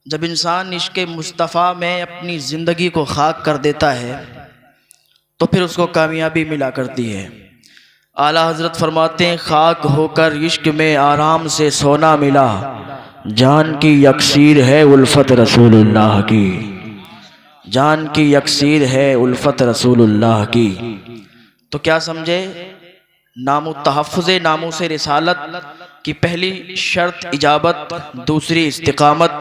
जब इंसान इश्क़ मुस्तफ़ा में अपनी ज़िंदगी को खाक कर देता है तो फिर उसको कामयाबी मिला करती है। आला हज़रत फरमाते हैं, खाक होकर इश्क़ में आराम से सोना मिला, जान की यकसीर है उल्फत रसूलुल्लाह की, जान की यकसीर है उल्फत रसूलुल्लाह की। तो क्या समझे, नामो तहफ़्फ़ुज़े नामो से रिसालत की पहली शर्त इजाबत, दूसरी इस्तिकामत।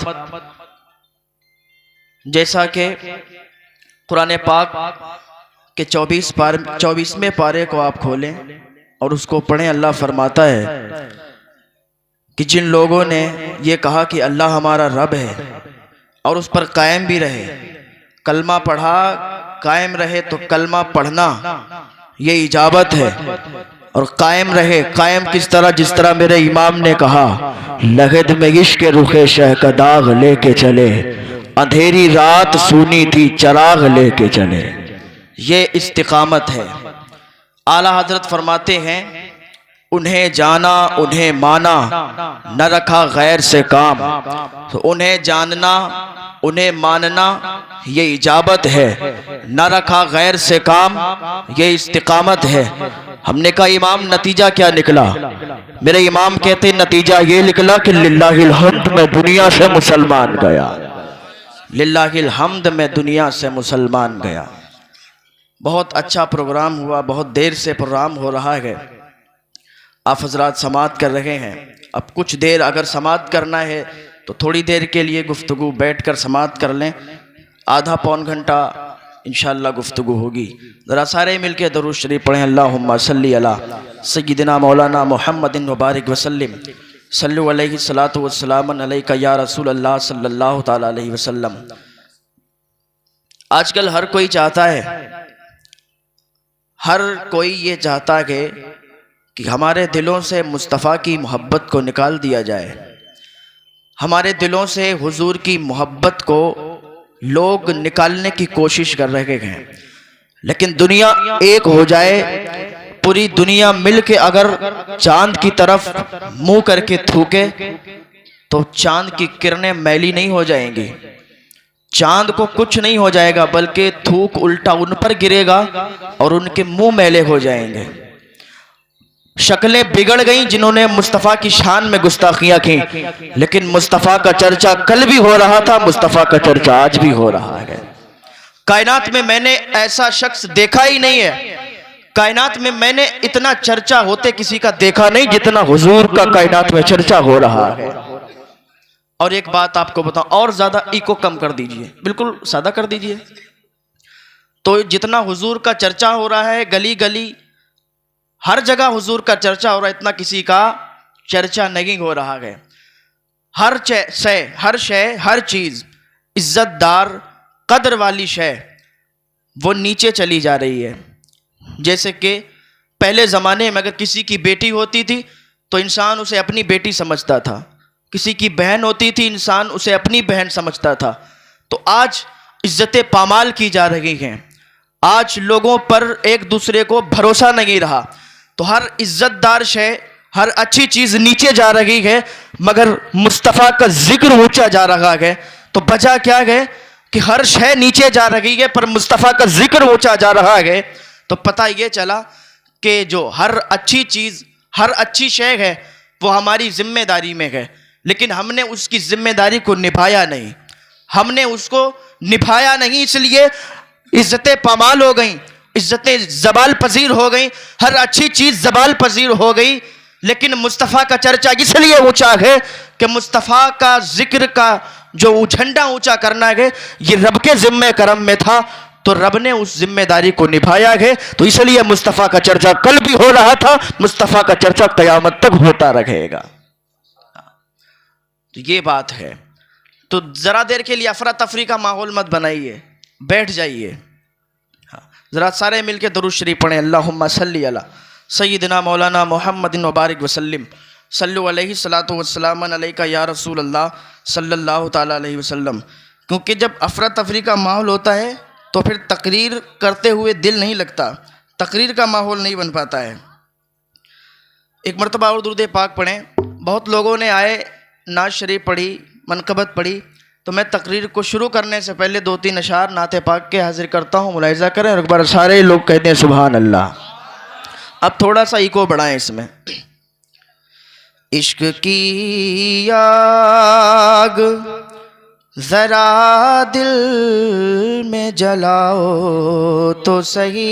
जैसा कि कुरान पाक के 24वें पारे को आप खोलें और उसको पढ़ें। अल्लाह फरमाता है कि जिन लोगों ने ये कहा कि अल्लाह हमारा रब है और उस पर कायम भी रहे, कलमा पढ़ा कायम रहे, तो कलमा पढ़ना ये इजाबत है और कायम रहे। कायम किस तरह, जिस तरह मेरे इमाम ने कहा, लगद में इश्क रुखे शह का दाग लेके चले, अंधेरी रात सूनी थी चराग लेके चले। ये इस्तिकामत है। आला हजरत फरमाते हैं, उन्हें जाना उन्हें माना, न रखा गैर से काम। तो उन्हें जानना उन्हें मानना ये इजाबत है, न रखा गैर से काम ये इस्तिकामत है। हमने कहा इमाम नतीजा क्या निकला? मेरे इमाम कहते नतीजा ये निकला कि लिल्लाहिल हम्द में दुनिया से मुसलमान गया, लिल्लाहिल हम्द में दुनिया से मुसलमान गया। बहुत अच्छा प्रोग्राम हुआ, बहुत देर से प्रोग्राम हो रहा है, आप हजरात समाअत कर रहे हैं। अब कुछ देर अगर समाअत करना है तो थोड़ी देर के लिए गुफ्तगू बैठ कर समाअत कर लें, आधा पौन घंटा इंशाअल्लाह गुफ्तगू होगी। ज़रा सारे मिल के दरूद शरीफ पढ़ें, अल्लाहुम्मा सल्ली अला सय्यिदिना मौलाना मुहम्मदिन व बारिक वसल्लिम, सल्लु अलैहि सलातु वस्सलाम अलैका या रसूल अल्लाह सल्लल्लाहु तआला अलैहि वसल्लम। आजकल हर कोई चाहता है, हर कोई ये चाहता है कि हमारे दिलों से मुस्तफ़ा की मोहब्बत को निकाल दिया जाए, हमारे दिलों से हुजूर की मोहब्बत को लोग निकालने की कोशिश कर रहे हैं। लेकिन दुनिया एक हो जाए, पूरी दुनिया मिल के अगर चांद की तरफ मुंह करके थूके तो चांद की किरणें मैली नहीं हो जाएंगी, चांद को कुछ नहीं हो जाएगा, बल्कि थूक उल्टा उन पर गिरेगा और उनके मुंह मैले हो जाएंगे। शक्लें बिगड़ गईं जिन्होंने मुस्तफ़ा की शान में गुस्ताखियां की, लेकिन मुस्तफ़ा का चर्चा कल भी हो रहा था, मुस्तफ़ा का चर्चा आज भी हो रहा है। कायनात में मैंने ऐसा शख्स देखा ही नहीं है, कायनात में मैंने इतना चर्चा होते किसी का देखा नहीं जितना हुजूर का कायनात में चर्चा हो रहा है। और एक बात आपको बताऊं, और ज्यादा इको कम कर दीजिए, बिल्कुल सादा कर दीजिए। तो जितना हुजूर का चर्चा हो रहा है, गली गली हर जगह हुजूर का चर्चा हो रहा है, इतना किसी का चर्चा नहीं हो रहा है। हर शय हर चीज इज्जतदार कदर वाली शय वो नीचे चली जा रही है। जैसे कि पहले ज़माने में अगर किसी की बेटी होती थी तो इंसान उसे अपनी बेटी समझता था, किसी की बहन होती थी इंसान उसे अपनी बहन समझता था। तो आज इज्जतें पामाल की जा रही हैं, आज लोगों पर एक दूसरे को भरोसा नहीं रहा, तो हर इज्जतदार शय हर अच्छी चीज़ नीचे जा रही है, मगर मुस्तफ़ा का जिक्र ऊंचा जा रहा है। तो वजह क्या है कि हर शय नीचे जा रही है पर मुस्तफ़ा का जिक्र ऊंचा जा रहा है। तो पता ये चला कि जो हर अच्छी चीज़ हर अच्छी शय है वो हमारी जिम्मेदारी में है, लेकिन हमने उसकी जिम्मेदारी को निभाया नहीं, हमने उसको निभाया नहीं, इसलिए इज्जतें पामाल हो गई, इज्जतें जबाल पजीर हो गई, हर अच्छी चीज़ जबाल पजीर हो गई। लेकिन मुस्तफ़ा का चर्चा इसलिए ऊंचा है कि मुस्तफ़ा का जिक्र का जो झंडा ऊंचा करना है ये रब के जिम्मे करम में था, तो रब ने उस जिम्मेदारी को निभाया है। तो इसलिए मुस्तफ़ा का चर्चा कल भी हो रहा था, मुस्तफ़ा का चर्चा क़यामत तक होता रहेगा। तो ये बात है। तो ज़रा देर के लिए अफरा तफरी का माहौल मत बनाइए, बैठ जाइए। ज़रा सारे मिल के दरूद शरीफ पढ़ें, अल्लाहुम्मा सल्ली अला सय्यिदिना मौलाना मुहम्मदिन व बारिक वसल्लिम, सल्लु अलैहि सलातु वस्सलाम अलैका या रसूल अल्लाह सल्लल्लाहु तआला अलैहि वसल्लम। क्योंकि जब अफरा तफरी का माहौल होता है तो फिर तकरीर करते हुए दिल नहीं लगता, तकरीर का माहौल नहीं बन पाता है। एक मरतबा और दुरूद पाक पढ़ें। बहुत लोगों ने आए नाज शरीफ पढ़ी, मनकबत पढ़ी, तो मैं तकरीर को शुरू करने से पहले 2-3 अशार नाते पाक के हाजिर करता हूँ, मुलाहिज़ा करें और एक बार सारे लोग कहते हैं सुभान अल्लाह। अब थोड़ा सा इको बढ़ाएं इसमें। इश्क की आग ज़रा दिल में जलाओ तो सही,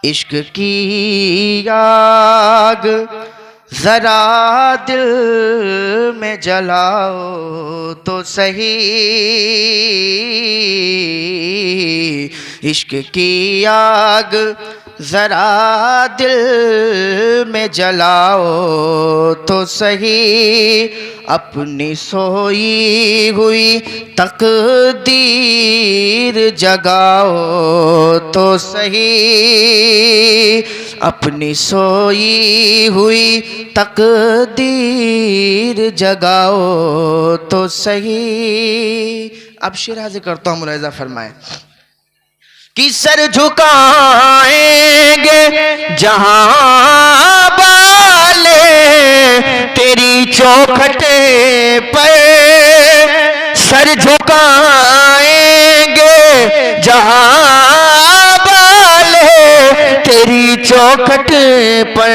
इश्क की आग ज़रा दिल में जलाओ तो सही, इश्क की आग ज़रा दिल में जलाओ तो सही, अपनी सोई हुई तकदीर जगाओ तो सही, अपनी सोई हुई तकदीर जगाओ तो सही। अब शेर हाजिर करता हूँ, मुलाहिज़ा फरमाएं कि सर झुकाएंगे जहां वाले तेरी चौखटे पर, सर झुकाएंगे जहां वाले तेरी चौखट पर,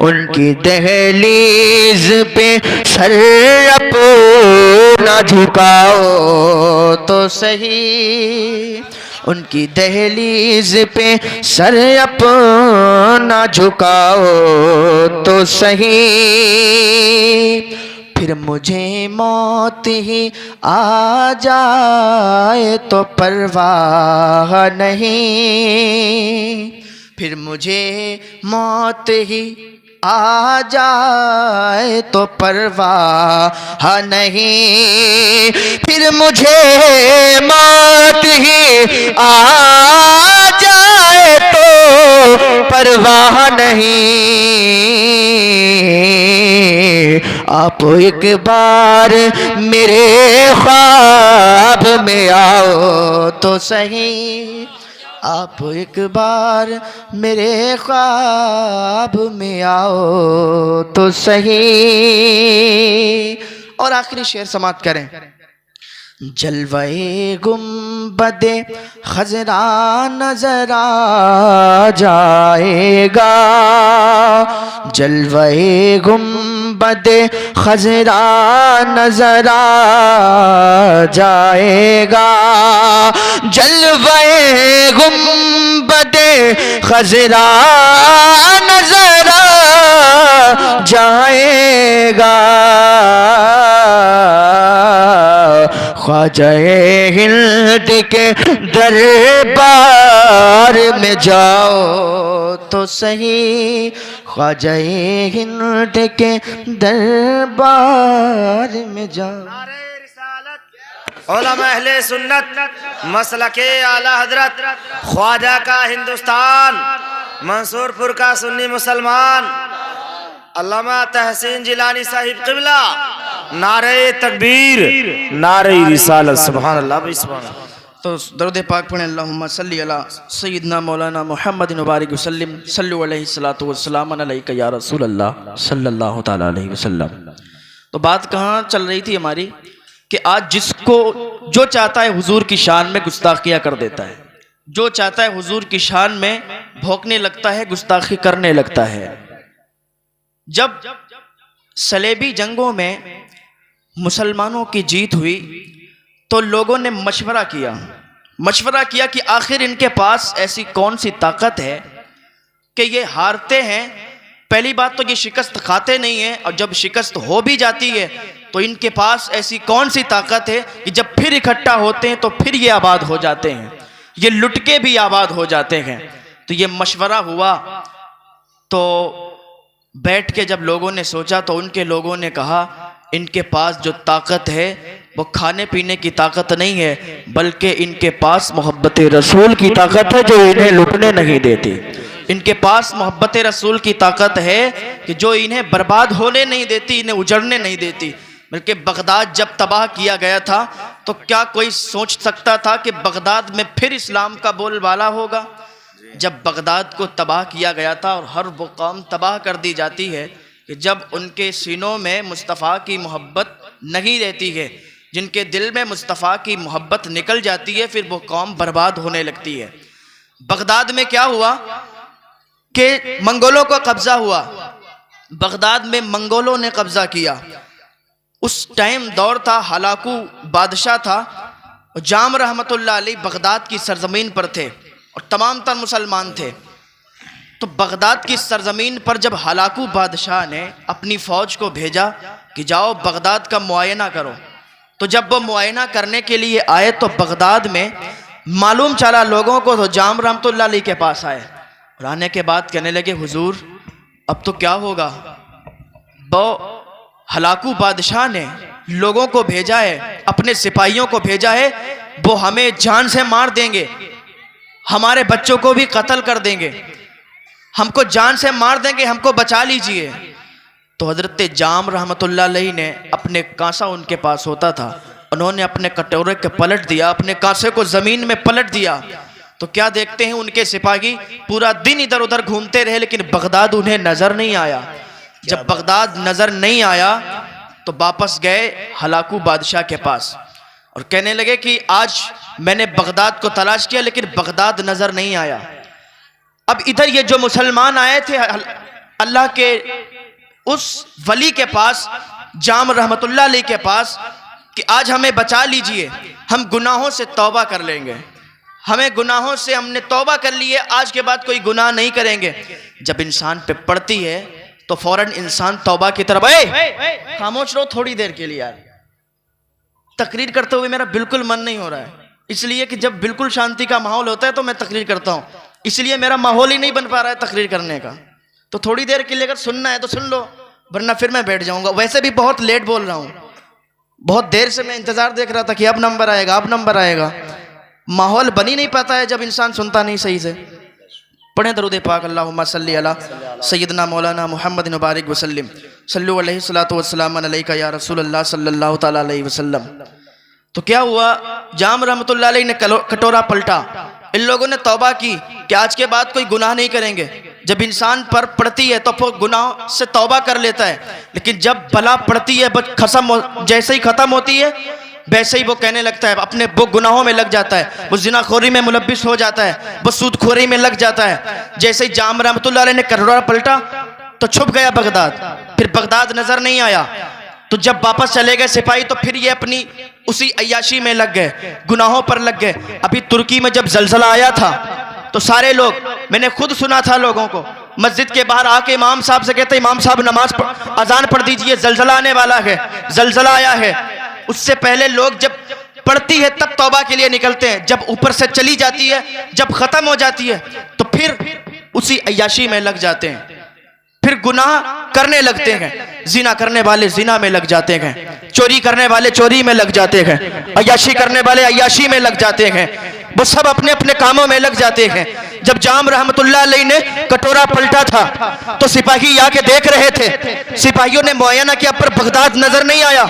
उनकी दहलीज पे सर अपना झुकाओ तो सही, उनकी दहलीज पे सर अपना झुकाओ तो सही, फिर मुझे मौत ही आ जाए तो परवाह नहीं, फिर मुझे मौत ही आ जाए तो परवाह नहीं, फिर मुझे मौत ही आ जाए तो परवाह नहीं, आप एक बार मेरे ख्वाब में आओ तो सही, आप एक बार मेरे ख्वाब में आओ तो सही। और आखिरी शेर समाप्त करें। जलवाए गुंबदे खजरा नजर आ जाएगा, जलवाए गुंबदे खजरा नजर आ जाएगा, जलवाए गुंबदे खजरा नजर आ जाएगा, ख्वाजाए हिंद के दरबार में जाओ तो सही, ख्वाजाए हिंद के दरबार में जाओ। उलमा अहले सुन्नत मसलके आला हजरत ख्वाजा का हिंदुस्तान, मंसूरपुर का सुन्नी मुसलमान अल्लामा तहसीन जिलानी साहिब क़िबला, नारे तकबीर नारे रिसालत, सुभान अल्लाह भाई सुभान अल्लाह। तो दरूद पाक पढ़ें। अल्लाहुम्मा सल्ली अला सय्यिदना मौलाना मुहम्मदिन मुबारक वसल्लम, सल्लु अलैहि सलातु वस्सलाम अलैका या रसूल अल्लाह सल्लल्लाहु तआला अलैहि वसल्लम। तो बात कहाँ चल रही थी हमारी कि आज जिसको जो चाहता है हुजूर की शान में गुस्ताखियाँ कर देता है, जो चाहता है हुजूर की शान में भौंकने लगता है, गुस्ताखी करने लगता है। जब सलेबी जंगों में मुसलमानों की जीत हुई तो लोगों ने मशवरा किया कि आखिर इनके पास ऐसी कौन सी ताकत है कि ये हारते हैं। पहली बात तो ये शिकस्त खाते नहीं हैं, और जब शिकस्त हो भी जाती है तो इनके पास ऐसी कौन सी ताकत है कि जब फिर इकट्ठा होते हैं तो फिर ये आबाद हो जाते हैं, ये लुट के भी आबाद हो जाते हैं। तो ये मशवरा हुआ, तो बैठ के जब लोगों ने सोचा तो उनके लोगों ने कहा इनके पास जो ताकत है वो खाने पीने की ताकत नहीं है, बल्कि इनके पास मोहब्बत रसूल की ताकत है जो इन्हें लुटने नहीं देती। इनके पास मोहब्बत रसूल की ताकत है कि जो इन्हें बर्बाद होने नहीं देती, इन्हें उजड़ने नहीं देती। बल्कि बगदाद जब तबाह किया गया था तो क्या कोई सोच सकता था कि बगदाद में फिर इस्लाम का बोलबाला होगा? जब बगदाद को तबाह किया गया था और हर वो कौम तबाह कर दी जाती है कि जब उनके सीनों में मुस्तफ़ा की मोहब्बत नहीं रहती है, जिनके दिल में मुस्तफ़ा की मोहब्बत निकल जाती है, फिर वो कौम बर्बाद होने लगती है। बगदाद में क्या हुआ कि मंगोलों का कब्जा हुआ, बगदाद में मंगोलों ने कब्जा किया। उस टाइम दौर था, हलाकू बादशाह था, जाम रहमतुल्लाह अलैह बगदाद की सरजमीन पर थे और तमाम तर मुसलमान थे। तो बगदाद की सरजमीन पर जब हलाकू बादशाह ने अपनी फ़ौज को भेजा कि जाओ बगदाद का मुआयना करो, तो जब वो मुआयना करने के लिए आए तो बगदाद में मालूम चला लोगों को, तो जाम रहमतुल्लाह अलैह के पास आए और आने के बाद कहने लगे, हुजूर अब तो क्या होगा, वो हलाकू बादशाह ने लोगों को भेजा है, अपने सिपाहियों को भेजा है, वो हमें जान से मार देंगे, हमारे बच्चों को भी कत्ल कर देंगे, हमको जान से मार देंगे, हमको बचा लीजिए। तो हजरत जाम रहमतुल्लाह अलैह ने अपने कांसा उनके पास होता था, उन्होंने अपने कटोरे के पलट दिया, अपने कांसे को जमीन में पलट दिया। तो क्या देखते हैं, उनके सिपाही पूरा दिन इधर उधर घूमते रहे, लेकिन बगदाद उन्हें नजर नहीं आया। जब बगदाद नजर नहीं आया तो वापस गए हलाकू बादशाह के पास और कहने लगे कि आज मैंने बगदाद को तलाश किया लेकिन बगदाद नजर नहीं आया। अब इधर ये जो मुसलमान आए थे अल्लाह के उस वली के पास, जाम रहमतुल्लाह अलैह के पास, कि आज हमें बचा लीजिए, हम गुनाहों से तौबा कर लेंगे, हमें गुनाहों से हमने तौबा कर ली है, आज के बाद कोई गुनाह नहीं करेंगे। जब इंसान पे पड़ती है तो फौरन इंसान तौबा की तरफ, खामोश रहो थोड़ी देर के लिए यार, तकरीर करते हुए मेरा बिल्कुल मन नहीं हो रहा है, इसलिए कि जब बिल्कुल शांति का माहौल होता है तो मैं तकरीर करता हूँ, इसलिए मेरा माहौल ही नहीं बन पा रहा है तकरीर करने का। तो थोड़ी देर के लिए अगर सुनना है तो सुन लो, वरना फिर मैं बैठ जाऊंगा। वैसे भी बहुत लेट बोल रहा हूँ, बहुत देर से मैं इंतजार देख रहा था कि अब नंबर आएगा, अब नंबर आएगा। माहौल बन ही नहीं पाता है जब इंसान सुनता नहीं सही से। पढ़ें दरूद पाक, अल्लाहुम्मा सल्ली अला सय्यदना मौलाना मुहम्मद मुबारक वसल्लम, सल्लु अलैहि सलातु वस्सलाम अलैका या रसूल अल्लाह सल्लल्लाहु तआला अलैहि वसल्लम। तो क्या हुआ, जाम रहमतुल्लाह अलैह ने कटोरा पलटा, इन लोगों ने तौबा की कि आज के बाद कोई गुनाह नहीं करेंगे। जब इंसान पर पड़ती है तो वो गुनाह से तौबा कर लेता है, लेकिन जब बला पड़ती है जैसे ही ख़त्म होती है वैसे ही वो कहने लगता है, अपने वो गुनाहों में लग जाता है, वो जिनाखोरी में मुलब्बिस हो जाता है, वो सूदखोरी में लग जाता है। जैसे ही जाम रहमतुल्लाह अलैह ने कटोरा पलटा तो छुप गया बगदाद, फिर बगदाद नजर नहीं आया। तो जब वापस चले गए सिपाही तो फिर ये अपनी उसी अय्याशी में लग गए, गुनाहों पर लग गए। अभी तुर्की में जब जलजला आया था तो सारे लोग, मैंने खुद सुना था लोगों को, मस्जिद के बाहर आके इमाम साहब से कहते, इमाम साहब नमाज अजान पढ़ दीजिए, जलजला आने वाला है, जलजला आया है। उससे पहले लोग जब पड़ती है तब तौबा के लिए निकलते हैं, जब ऊपर से चली जाती है, जब खत्म हो जाती है तो फिर उसी अय्याशी में लग जाते हैं, फिर गुनाह करने लगते हैं। जिना करने वाले जिना में लग जाते हैं, चोरी करने वाले चोरी में लग जाते हैं, अय्याशी करने वाले अय्याशी में लग जाते हैं, वो सब अपने अपने कामों में लग जाते हैं। जब जाम रहमतुल्लाह अलैह ने कटोरा पलटा था तो सिपाही आके देख रहे थे, सिपाहियों ने मुआयना किया पर बगदाद नजर नहीं आया।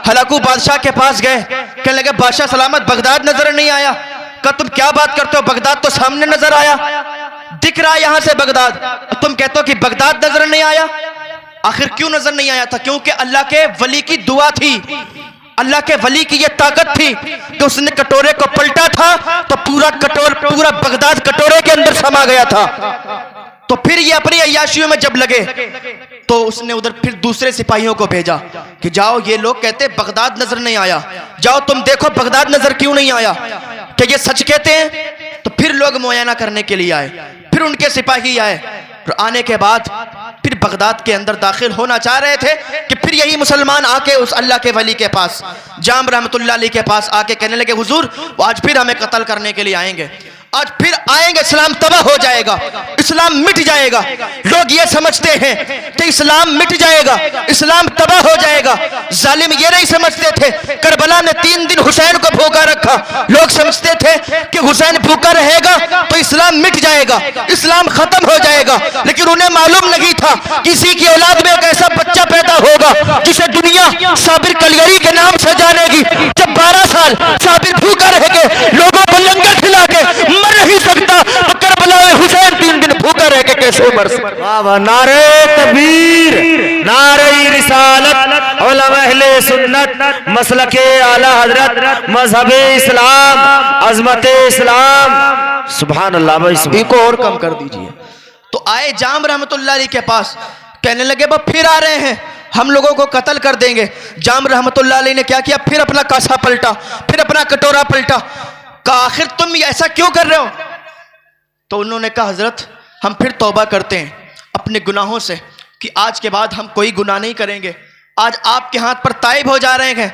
हलाकू बादशाह के पास गए, कहने लगे बादशाह सलामत, बगदाद नजर नहीं आया। कहा तुम क्या बात करते हो, बगदाद तो सामने नजर आया, दिख रहा है यहां से बगदाद, तुम कहते हो कि बगदाद नजर नहीं आया। आखिर क्यों नजर नहीं आया था? क्योंकि अल्लाह के वली की दुआ थी, अल्लाह के वली की यह ताकत थी कि उसने कटोरे को पलटा था तो पूरा बगदाद कटोरे के अंदर समा गया था। तो फिर ये अपनी अय्याशियों में जब लगे तो उसने उधर फिर दूसरे सिपाहियों को भेजा कि जाओ, ये लोग कहते बगदाद नजर नहीं आया, जाओ तुम देखो बगदाद नजर क्यों नहीं आया, क्या ये सच कहते हैं? तो फिर लोग मुआयना करने के लिए आए, फिर उनके सिपाही आए, और आने के बाद फिर बगदाद के अंदर दाखिल होना चाह रहे थे कि फिर यही मुसलमान आके उस अल्लाह के वली के पास, जाम रहमतुल्लाह अलैह के पास आके कहने लगे, हुजूर वो आज फिर हमें कत्ल करने के लिए आएंगे, आज फिर आएंगे, इस्लाम तबाह हो जाएगा, इस्लाम मिट जाएगा। लोग ये समझते हैं कि इस्लाम मिट जाएगा, इस्लाम तबाह हो जाएगा। जालिम ये नहीं समझते थे, करबला ने 3 दिन हुसैन को भूखा रखा, लोग समझते थे कि हुसैन भूखा रहेगा तो इस्लाम मिट जाएगा, इस्लाम खत्म हो जाएगा। लेकिन उन्हें मालूम नहीं था किसी की औलाद में एक ऐसा बच्चा पैदा होगा जिसे दुनिया साबिर कलियरी के नाम से जानेगी। जब 12 साल साबिर भूखा रह के लोगों को लंगर खिला के मर नहीं सकता तो करबला में हुसैन 3 दिन भूखा रह के कैसे मर सकता? वाह वाह, नारे तकबीर, रिसालत उलमा अहले सुन्नत मसलके आला हजरत मजहब इस्लाम अजमत इस्लाम। सुभान अल्लाह भाई सुभान। को और कम कर दीजिए। तो आए जाम रहमतुल्लाह अलैह के पास, कहने लगे वो फिर आ रहे हैं, हम लोगों को कत्ल कर देंगे। जाम रहमतुल्लाह अलैह ने क्या किया, फिर अपना कासा पलटा, फिर अपना कटोरा पलटा। कहा आखिर तुम ऐसा क्यों कर रहे हो? तो उन्होंने कहा हजरत हम फिर तौबा करते हैं अपने गुनाहों से कि आज के बाद हम कोई गुनाह नहीं करेंगे। आज आपके हाथ पर ताइब हो जा रहे हैं,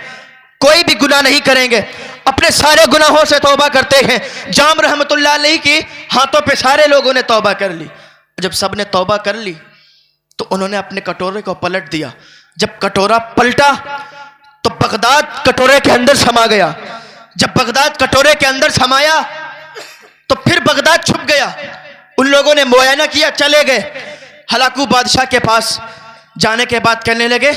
कोई भी गुनाह नहीं करेंगे, अपने सारे गुनाहों से तौबा करते हैं। जाम रहमतुल्लाह अलैह की हाथों पे सारे लोगों ने तौबा कर ली। जब सब ने तौबा कर ली तो उन्होंने अपने कटोरे को पलट दिया। जब कटोरा पलटा तो बगदाद कटोरे के अंदर समा गया। जब बगदाद कटोरे के अंदर समाया तो फिर बगदाद छुप गया। उन लोगों ने मुआयना किया, चले गए हलाकू बादशाह के पास। जाने के बाद कहने लगे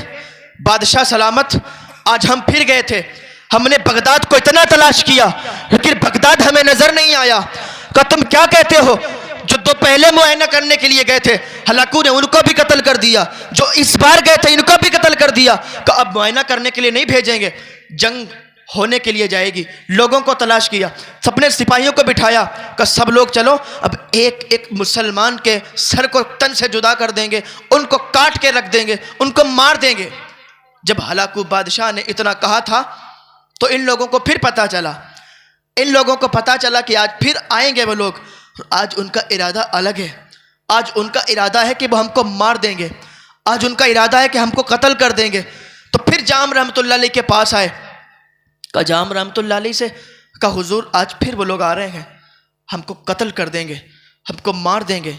बादशाह सलामत, आज हम फिर गए थे, हमने बगदाद को इतना तलाश किया लेकिन बगदाद हमें नजर नहीं आया। कहा तुम क्या कहते हो? जो दो पहले मुआयना करने के लिए गए थे हलाकू ने उनको भी कत्ल कर दिया, जो इस बार गए थे इनको भी कत्ल कर दिया। कहा अब मुआयना करने के लिए नहीं भेजेंगे, जंग होने के लिए जाएगी। लोगों को तलाश किया, सबने सिपाहियों को बिठाया, कि सब लोग चलो अब एक एक मुसलमान के सर को तन से जुदा कर देंगे, उनको काट के रख देंगे, उनको मार देंगे। जब हलाकू बादशाह ने इतना कहा था तो इन लोगों को फिर पता चला, इन लोगों को पता चला कि आज फिर आएंगे वो लोग। आज उनका इरादा अलग है, आज उनका इरादा है कि वो हमको मार देंगे, आज उनका इरादा है कि हमको कत्ल कर देंगे। तो फिर जाम रहमतुल्लाह अलैह के पास आए। का जाम रहमतुल्लाह अलैह से कहा हुजूर आज फिर वो लोग आ रहे हैं, हमको कत्ल कर देंगे, हमको मार देंगे,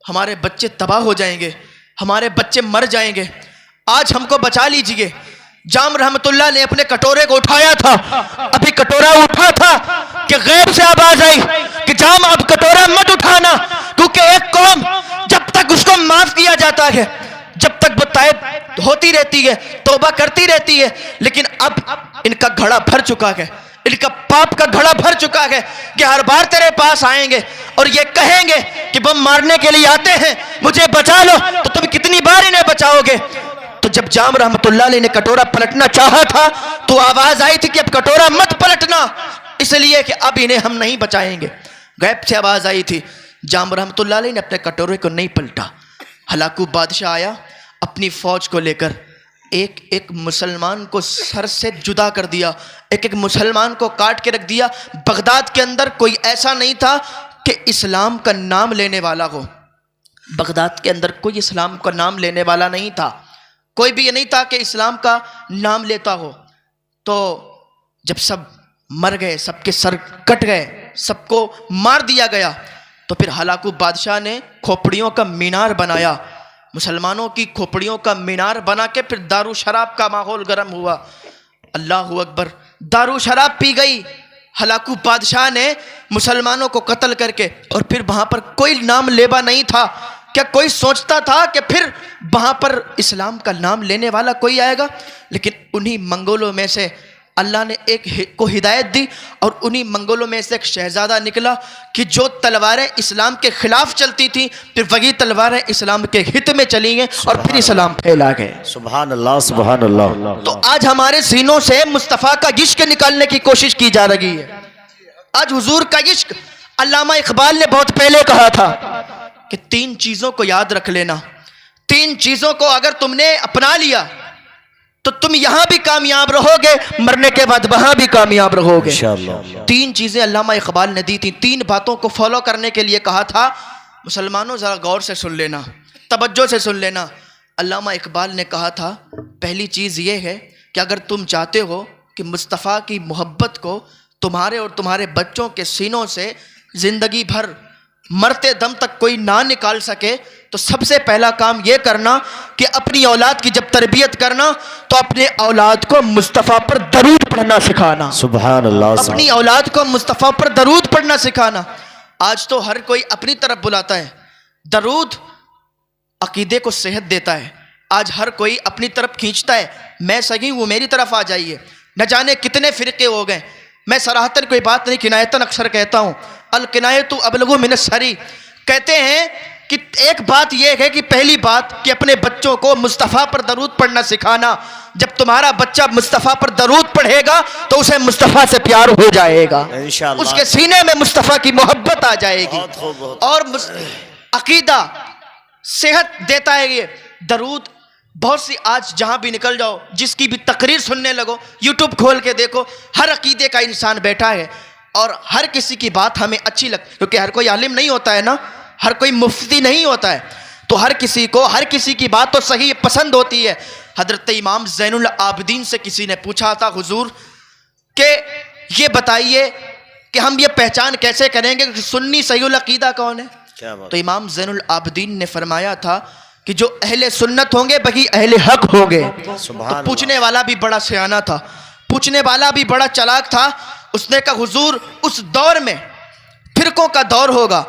हमारे बच्चे तबाह हो जाएंगे, हमारे बच्चे मर जाएंगे, आज हमको बचा लीजिए। जाम रहमतुल्लाह ने अपने कटोरे को उठाया था, अभी कटोरा उठा था कि गैब से आवाज आई कि जाम अब कटोरा मत उठाना, क्योंकि एक कौम जब तक उसको माफ किया जाता है, जब तक वो ताइब होती रहती है, तौबा करती रहती है, लेकिन अब इनका घड़ा भर चुका है, इनका पाप का घड़ा भर चुका है कि हर बार तेरे पास आएंगे और ये कहेंगे कि वो मारने के लिए आते हैं, मुझे बचा लो। तो तुम कितनी बार इन्हें बचाओगे? तो जब जाम रहमतुल्लाह अलैह ने कटोरा पलटना चाहा था तो आवाज आई थी कि अब कटोरा मत पलटना, इसलिए कि अब इन्हें हम नहीं बचाएंगे। गैब से आवाज आई थी। जाम रहमतुल्लाह अलैह ने अपने कटोरे को नहीं पलटा। हलाकू बादशाह आया अपनी फौज को लेकर, एक एक मुसलमान को सर से जुदा कर दिया, एक एक मुसलमान को काट के रख दिया। बगदाद के अंदर कोई ऐसा नहीं था कि इस्लाम का नाम लेने वाला हो, बगदाद के अंदर कोई इस्लाम का नाम लेने वाला नहीं था, कोई भी ये नहीं था कि इस्लाम का नाम लेता हो। तो जब सब मर गए, सबके सर कट गए, सबको मार दिया गया, तो फिर हलाकू बादशाह ने खोपड़ियों का मीनार बनाया, मुसलमानों की खोपड़ियों का मीनार बना के फिर दारू शराब का माहौल गर्म हुआ। अल्लाहू अकबर, दारू शराब पी गई। हलाकू बादशाह ने मुसलमानों को कत्ल करके, और फिर वहाँ पर कोई नाम लेबा नहीं था। क्या कोई सोचता था कि फिर वहाँ पर इस्लाम का नाम लेने वाला कोई आएगा? लेकिन उन्हीं मंगोलों में से अल्लाह ने एक को हिदायत दी, और उन्हीं मंगोलों में से एक शहजादा निकला कि जो तलवारें इस्लाम के खिलाफ चलती थी, फिर वही तलवारें इस्लाम के हित में चली गए और फिर इस्लाम फैला गए। सुभान अल्लाह सुभान अल्लाह। तो आज हमारे सीनों से मुस्तफ़ा का इश्क निकालने की कोशिश की जा रही है। आज हुजूर का इश्क, अल्लामा इकबाल ने बहुत पहले कहा था कि 3 चीजों को याद रख लेना, 3 चीजों को अगर तुमने अपना लिया तो तुम यहां भी कामयाब रहोगे, मरने के बाद वहां भी कामयाब रहोगे इंशाअल्लाह। 3 चीजें अल्लामा इकबाल ने दी थी, 3 बातों को फॉलो करने के लिए कहा था। मुसलमानों जरा गौर से सुन लेना, तवज्जो से सुन लेना। अल्लामा इकबाल ने कहा था पहली चीज ये है कि अगर तुम चाहते हो कि मुस्तफ़ा की मोहब्बत को तुम्हारे और तुम्हारे बच्चों के सीनों से जिंदगी भर मरते दम तक कोई ना निकाल सके, तो सबसे पहला काम यह करना कि अपनी औलाद की जब तरबियत करना तो अपने औलाद को मुस्तफ़ा पर दरूद पढ़ना सिखाना। सुभान अल्लाह। अपनी औलाद को मुस्तफ़ा पर दरूद पढ़ना सिखाना। आज तो हर कोई अपनी तरफ बुलाता है, दरूद अकीदे को सेहत देता है। आज हर कोई अपनी तरफ खींचता है, मैं सही हूँ मेरी तरफ आ जाइए। न जाने कितने फिरके हो गए। मैं सराहतन कोई बात नहीं, किनायतन अक्सर कहता हूँ, अल किनायतु अबलगु मिन अस्सरी। कहते हैं कि एक बात यह है कि पहली बात कि अपने बच्चों को मुस्तफ़ा पर दरूद पढ़ना सिखाना। जब तुम्हारा बच्चा मुस्तफ़ा पर दरूद पढ़ेगा तो उसे मुस्तफ़ा से प्यार हो जाएगा, इंशाअल्लाह। उसके सीने में मुस्तफ़ा की मोहब्बत आ जाएगी। बहुत खूब, बहुत। और अकीदा सेहत देता है ये दरूद। बहुत सी आज जहां भी निकल जाओ, जिसकी भी तकरीर सुनने लगो, यूट्यूब खोल के देखो, हर अकीदे का इंसान बैठा है और हर किसी की बात हमें अच्छी लगती, क्योंकि हर कोई आलिम नहीं होता है ना, हर कोई मुफ्ती नहीं होता है, तो हर किसी को हर किसी की बात तो सही पसंद होती है। हजरत इमाम ज़ैनुल आबिदीन से किसी ने पूछा था, हुजूर के ये बताइए कि हम ये पहचान कैसे करेंगे कि सुन्नी सहीउल अकीदा कौन है? क्या बात। तो इमाम ज़ैनुल आबिदीन ने फरमाया था कि जो अहले सुन्नत होंगे वही अहले हक होंगे। तो पूछने वाला भी बड़ा सियाना था, पूछने वाला भी बड़ा चालाक था। उसने कहा, हुजूर उस दौर में फिरकों का दौर होगा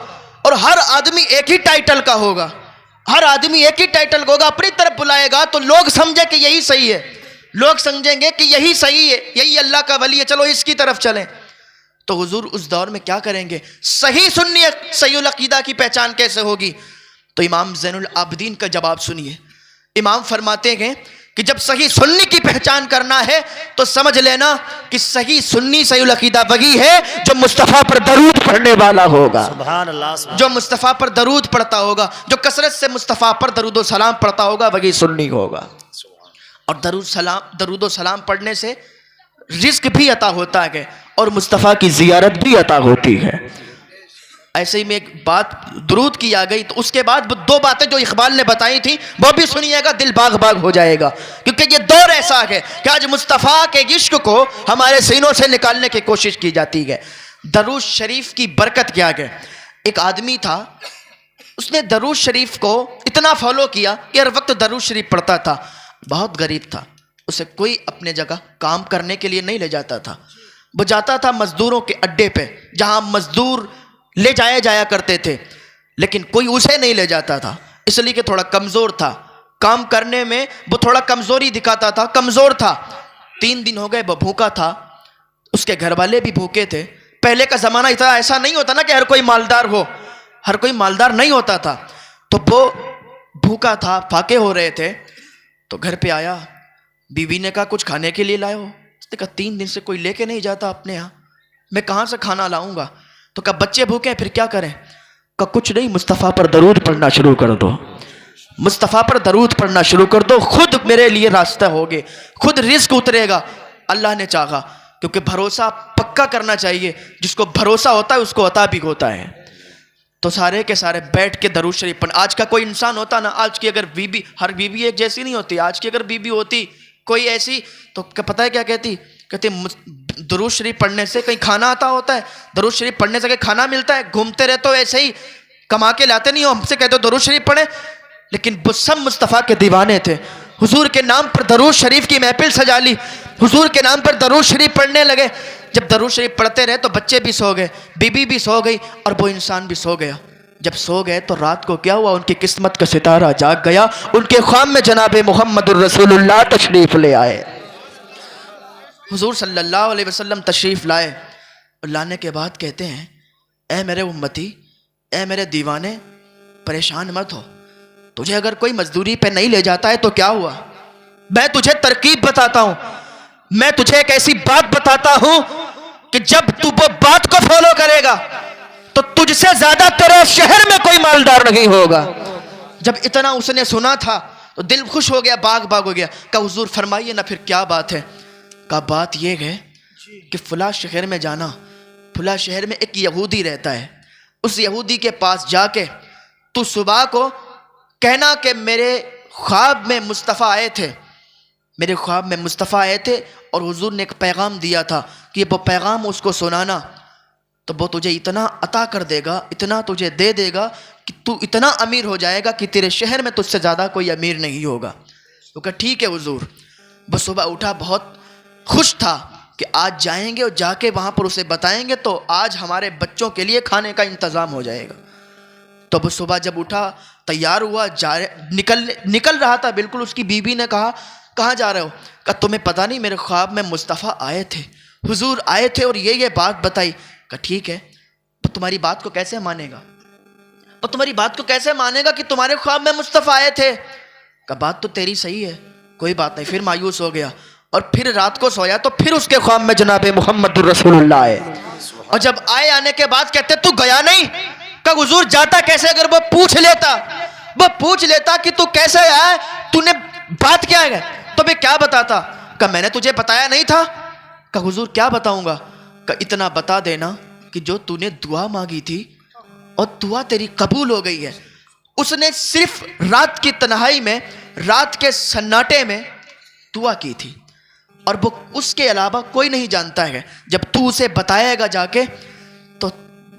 और हर आदमी एक ही टाइटल का होगा, हर आदमी एक ही टाइटल का होगा, अपनी तरफ बुलाएगा तो लोग समझे कि यही सही है, लोग समझेंगे कि यही सही है, यही अल्लाह का वली है, चलो इसकी तरफ चलें। तो हुजूर उस दौर में क्या करेंगे? सही सुन्नी सहीउल अकीदा की पहचान कैसे होगी? तो इमाम ज़ैनुल आबिदीन का जवाब सुनिए। इमाम फरमाते हैं कि जब सही सुन्नी की पहचान करना है तो समझ लेना कि सही सुन्नी सहीउल अकीदा वही है जो मुस्तफ़ा पर दरूद पढ़ने वाला होगा, सुभान अल्लाह, जो मुस्तफ़ा पर दरूद पढ़ता होगा, जो कसरत से मुस्तफ़ा पर दरूद सलाम पढ़ता होगा, वही सुन्नी होगा। और दरूद सलाम पढ़ने से रिज़्क भी अता होता है और मुस्तफ़ा की ज़ियारत भी अता होती है। ऐसे ही में एक बात दुरूद की आ गई, तो उसके बाद वो दो बातें जो इकबाल ने बताई थी वो भी सुनिएगा, दिल बाग बाग हो जाएगा, क्योंकि ये दौर ऐसा है कि आज मुस्तफ़ा के इश्क को हमारे सीनों से निकालने की कोशिश की जाती है। दरूद शरीफ की बरकत क्या है? एक आदमी था, उसने दरूद शरीफ को इतना फॉलो किया कि हर वक्त दरूद शरीफ पढ़ता था। बहुत गरीब था, उसे कोई अपने जगह काम करने के लिए नहीं ले जाता था, वो जाता था मजदूरों के अड्डे पे जहाँ मजदूर ले जाया करते थे, लेकिन कोई उसे नहीं ले जाता था, इसलिए कि थोड़ा कमज़ोर था, काम करने में वो थोड़ा कमज़ोरी दिखाता था, कमज़ोर था। 3 दिन हो गए वो भूखा था, उसके घर वाले भी भूखे थे। पहले का ज़माना इतना ऐसा नहीं होता ना कि हर कोई मालदार हो, हर कोई मालदार नहीं होता था, तो वो भूखा था, फाके हो रहे थे। तो घर पे आया, बीवी ने कहा कुछ खाने के लिए लाए हो? उसने कहा 3 दिन से कोई लेके नहीं जाता अपने यहाँ, मैं कहाँ से खाना लाऊंगा? तो कहा बच्चे भूखे हैं फिर क्या करें? कहा कुछ नहीं, मुस्तफ़ा पर दरूद पढ़ना शुरू कर दो, मुस्तफ़ा पर दरूद पढ़ना शुरू कर दो, खुद मेरे लिए रास्ता होगे, खुद रिज़्क उतरेगा। अल्लाह ने चाहा, क्योंकि भरोसा पक्का करना चाहिए, जिसको भरोसा होता है उसको अता भी होता है। तो सारे के सारे बैठ के दरूद शरीफ पढ़। आज का कोई इंसान होता ना, आज की अगर बीबी, हर बीबी एक जैसी नहीं होती, आज की अगर बीबी होती कोई ऐसी तो पता है क्या कहती? कहती दरूद शरीफ पढ़ने से कहीं खाना आता होता है, दरूद शरीफ पढ़ने से कहीं खाना मिलता है? घूमते रहते हो ऐसे ही, कमा के लाते नहीं हो, हमसे कहते हो दरूद शरीफ पढ़े। लेकिन वो सब मुस्तफ़ा के दीवाने थे, हुजूर के नाम पर दरूद शरीफ की महफिल सजा ली, हुजूर के नाम पर दरूद शरीफ पढ़ने लगे। जब दरूद शरीफ पढ़ते रहे तो बच्चे भी सो गए, बीबी भी सो गई और वो इंसान भी सो गया। जब सो गए तो रात को क्या हुआ? उनकी किस्मत का सितारा जाग गया, उनके ख्वाब में जनाब मुहम्मदुर रसूलुल्लाह तशरीफ़ ले आए। हुजूर सल्लल्लाहु अलैहि वसल्लम तशरीफ़ लाए और लाने के बाद कहते हैं, ए मेरे उम्मती, ए मेरे दीवाने, परेशान मत हो, तुझे अगर कोई मजदूरी पे नहीं ले जाता है तो क्या हुआ? मैं तुझे तरकीब बताता हूँ, मैं तुझे एक ऐसी बात बताता हूँ कि जब तू वो बात को फॉलो करेगा तो तुझसे ज्यादा तेरे शहर में कोई मालदार नहीं होगा। जब इतना उसने सुना था तो दिल खुश हो गया, बाग बाग हो गया। कहा हुजूर फरमाइए ना फिर क्या बात है? का बात यह है कि फुला शहर में जाना, फुला शहर में एक यहूदी रहता है, उस यहूदी के पास जाके तू सुबह को कहना कि मेरे ख्वाब में मुस्तफ़ा आए थे, मेरे ख्वाब में मुस्तफ़ा आए थे और हुजूर ने एक पैगाम दिया था कि वो पैगाम उसको सुनाना, तो वो तुझे इतना अता कर देगा, इतना तुझे दे देगा कि तू इतना अमीर हो जाएगा कि तेरे शहर में तुझसे ज़्यादा कोई अमीर नहीं होगा। तो कहा ठीक है हुजूर। वो सुबह उठा, बहुत खुश था कि आज जाएंगे और जाके वहाँ पर उसे बताएंगे तो आज हमारे बच्चों के लिए खाने का इंतज़ाम हो जाएगा। तो वो सुबह जब उठा, तैयार हुआ, निकल रहा था बिल्कुल, उसकी बीवी ने कहा कहाँ जा रहे हो? कहा तुम्हें पता नहीं, मेरे ख्वाब में मुस्तफ़ा आए थे, हुजूर आए थे और ये बात बताई। कहा ठीक है, तो तुम्हारी बात को कैसे मानेगा? और तुम्हारी बात को कैसे मानेगा कि तुम्हारे ख्वाब में मुस्तफ़ा आए थे? का बात तो तेरी सही है, कोई बात नहीं। फिर मायूस हो गया और फिर रात को सोया तो फिर उसके ख्वाब में जनाब मोहम्मद रसूलुल्लाह आए। और जब आने के बाद कहते तू गया नहीं? का हुजूर जाता कैसे? अगर वो पूछ लेता कि तू कैसे आया, तूने बात क्या है, तो मैं क्या बताता? का मैंने तुझे बताया नहीं था? का हुजूर क्या बताऊंगा? का इतना बता देना कि जो तूने दुआ मांगी थी और दुआ तेरी कबूल हो गई है। उसने सिर्फ रात की तन्हाई में, रात के सन्नाटे में दुआ की थी और वो उसके अलावा कोई नहीं जानता है। जब तू उसे बताएगा जाके तो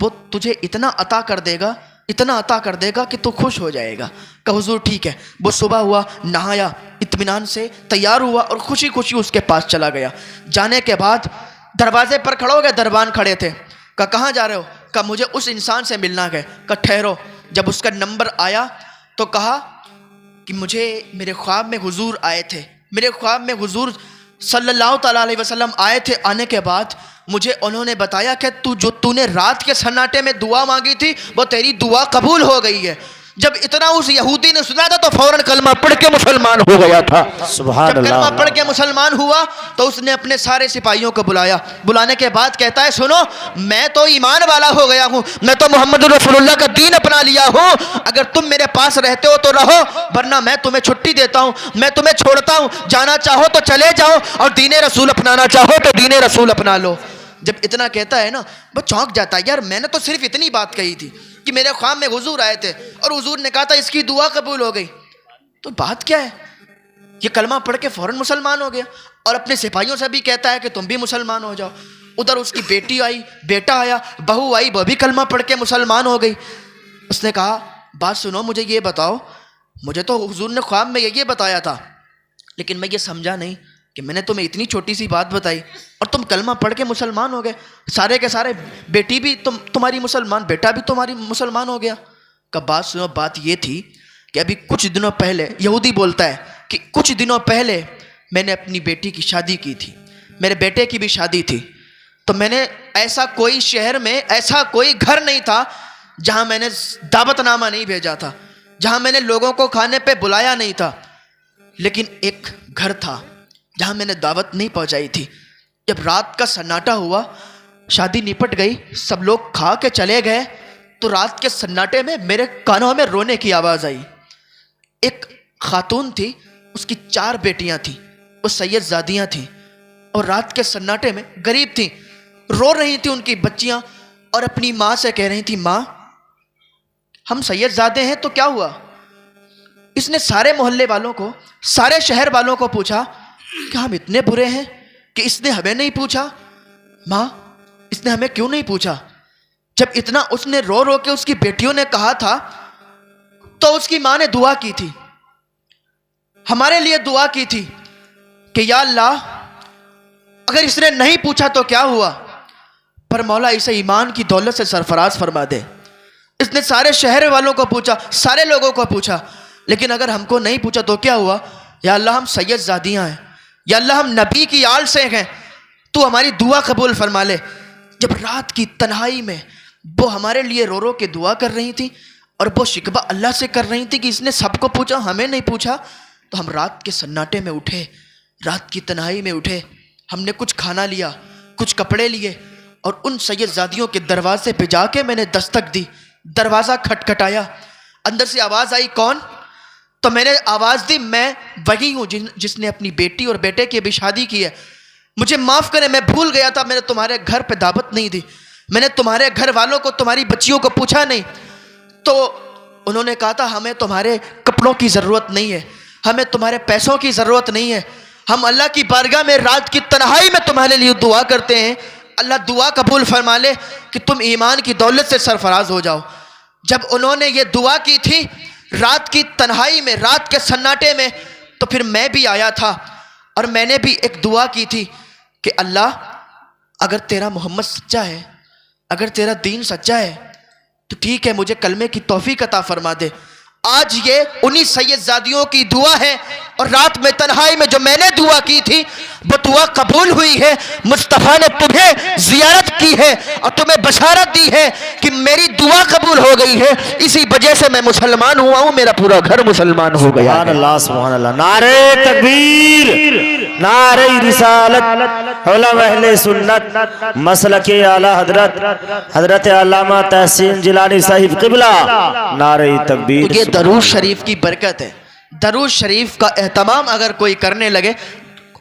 वो तुझे इतना अता कर देगा कि तू खुश हो जाएगा। का हुजूर ठीक है। वो सुबह हुआ, नहाया, इत्मीनान से तैयार हुआ और खुशी खुशी उसके पास चला गया। जाने के बाद दरवाजे पर खड़े हो गए, दरबान खड़े थे। का कहाँ जा रहे हो? का मुझे उस इंसान से मिलना है। का ठहरो। जब उसका नंबर आया तो कहा कि मुझे मेरे ख्वाब में हुजूर आए थे, मेरे ख्वाब में हुजूर सल्लल्लाहु ताला अलैहि वसल्लम आए थे। आने के बाद मुझे उन्होंने बताया कि तूने रात के सन्नाटे में दुआ मांगी थी, वो तेरी दुआ कबूल हो गई है। जब इतना उस यहूदी ने सुना था तो फौरन कलमा पढ़ के मुसलमान हो गया था। सुभान जब कलमा पढ़ के मुसलमान हुआ तो उसने अपने सारे सिपाहियों को बुलाया। बुलाने के बाद कहता है, सुनो, मैं तो ईमान वाला हो गया हूँ, मैं तो मोहम्मद रसूलुल्लाह का दीन अपना लिया हूँ। अगर तुम मेरे पास रहते हो तो रहो, वरना मैं तुम्हें छुट्टी देता हूँ, मैं तुम्हें छोड़ता हूँ। जाना चाहो तो चले जाओ और दीन रसूल अपनाना चाहो तो दीन रसूल अपना लो। जब इतना कहता है ना, वो चौंक जाता है। यार मैंने तो सिर्फ इतनी बात कही थी कि मेरे ख्वाब में हुजूर आए थे और हुजूर ने कहा था इसकी दुआ कबूल हो गई, तो बात क्या है? ये कलमा पढ़ के फौरन मुसलमान हो गया और अपने सिपाहियों से भी कहता है कि तुम भी मुसलमान हो जाओ। उधर उसकी बेटी आई, बेटा आया, बहू आई, वह भी कलमा पढ़ के मुसलमान हो गई। उसने कहा, बात सुनो, मुझे ये बताओ, मुझे तो हुजूर ने ख्वाब में ये बताया था, लेकिन मैं ये समझा नहीं कि मैंने तुम्हें इतनी छोटी सी बात बताई और तुम कलमा पढ़ के मुसलमान हो गए। सारे के सारे, बेटी भी तुम्हारी मुसलमान, बेटा भी तुम्हारी मुसलमान हो गया। का बात सुनो, बात ये थी कि अभी कुछ दिनों पहले, यहूदी बोलता है कि कुछ दिनों पहले मैंने अपनी बेटी की शादी की थी, मेरे बेटे की भी शादी थी। तो मैंने ऐसा कोई शहर में, ऐसा कोई घर नहीं था जहाँ मैंने दावतनामा नहीं भेजा था, जहाँ मैंने लोगों को खाने पे बुलाया नहीं था। लेकिन एक घर था जहाँ मैंने दावत नहीं पहुँचाई थी। जब रात का सन्नाटा हुआ, शादी निपट गई, सब लोग खा के चले गए, तो रात के सन्नाटे में मेरे कानों में रोने की आवाज़ आई। एक खातून थी, उसकी 4 बेटियां थीं, वो सैयदजादियां थीं और रात के सन्नाटे में गरीब थीं, रो रही थी उनकी बच्चियां और अपनी माँ से कह रही थी, माँ हम सैयदजादे हैं तो क्या हुआ? इसने सारे मोहल्ले वालों को, सारे शहर वालों को पूछा कि हम इतने बुरे हैं कि इसने हमें नहीं पूछा। माँ, इसने हमें क्यों नहीं पूछा? जब इतना उसने रो रो के उसकी बेटियों ने कहा था तो उसकी माँ ने दुआ की थी, हमारे लिए दुआ की थी कि या अल्लाह, अगर इसने नहीं पूछा तो क्या हुआ, पर मौला इसे ईमान की दौलत से सरफराज फरमा दे। इसने सारे शहर वालों को पूछा, सारे लोगों को पूछा, लेकिन अगर हमको नहीं पूछा तो क्या हुआ? या अल्लाह, हम सैयदजादियाँ हैं, या अल्लाह हम नबी की आल से हैं, तू हमारी दुआ कबूल फरमा ले। जब रात की तन्हाई में वो हमारे लिए रो रो के दुआ कर रही थी और वो शिकवा अल्लाह से कर रही थी कि इसने सबको पूछा, हमें नहीं पूछा, तो हम रात के सन्नाटे में उठे, रात की तन्हाई में उठे, हमने कुछ खाना लिया, कुछ कपड़े लिए और उन सैयदजादियों के दरवाजे पे जाके मैंने दस्तक दी। दरवाज़ा खटखटाया, अंदर से आवाज़ आई, कौन? तो मैंने आवाज़ दी, मैं वही हूँ जिसने अपनी बेटी और बेटे की भी शादी की है, मुझे माफ़ करें, मैं भूल गया था, मैंने तुम्हारे घर पे दावत नहीं दी, मैंने तुम्हारे घर वालों को, तुम्हारी बच्चियों को पूछा नहीं। तो उन्होंने कहा था, हमें तुम्हारे कपड़ों की ज़रूरत नहीं है, हमें तुम्हारे पैसों की ज़रूरत नहीं है, हम अल्लाह की बारगाह में रात की तन्हाई में तुम्हारे लिए दुआ करते हैं, अल्लाह दुआ कबूल फरमा ले कि तुम ईमान की दौलत से सरफराज हो जाओ। जब उन्होंने ये दुआ की थी रात की तन्हाई में, रात के सन्नाटे में, तो फिर मैं भी आया था और मैंने भी एक दुआ की थी कि अल्लाह, अगर तेरा मोहम्मद सच्चा है, अगर तेरा दीन सच्चा है तो ठीक है, मुझे कलमे की तौफीक अता फरमा दे। आज ये उन्हीं सैयदजादियों की दुआ है और रात में तन्हाई में जो मैंने दुआ की थी वो दुआ कबूल हुई है, मुस्तफ़ा ने तुम्हें जियारत की है और तुम्हें बशारत दी है कि मेरी दुआ कबूल हो गई है, इसी वजह से मैं मुसलमान हुआ हूं, मेरा पूरा घर मुसलमान हो गया है। सुभान अल्लाह, नारे तकबीर, नारे रिसालत, उलमा अहले सुन्नत, मसलके आला हजरत हजरत अल्लामा तहसीन जिलानी साहिब किबला, नारे तकबीर। तो ये दरूद शरीफ की बरकत है। दरूद शरीफ का एहतमाम अगर कोई करने लगे,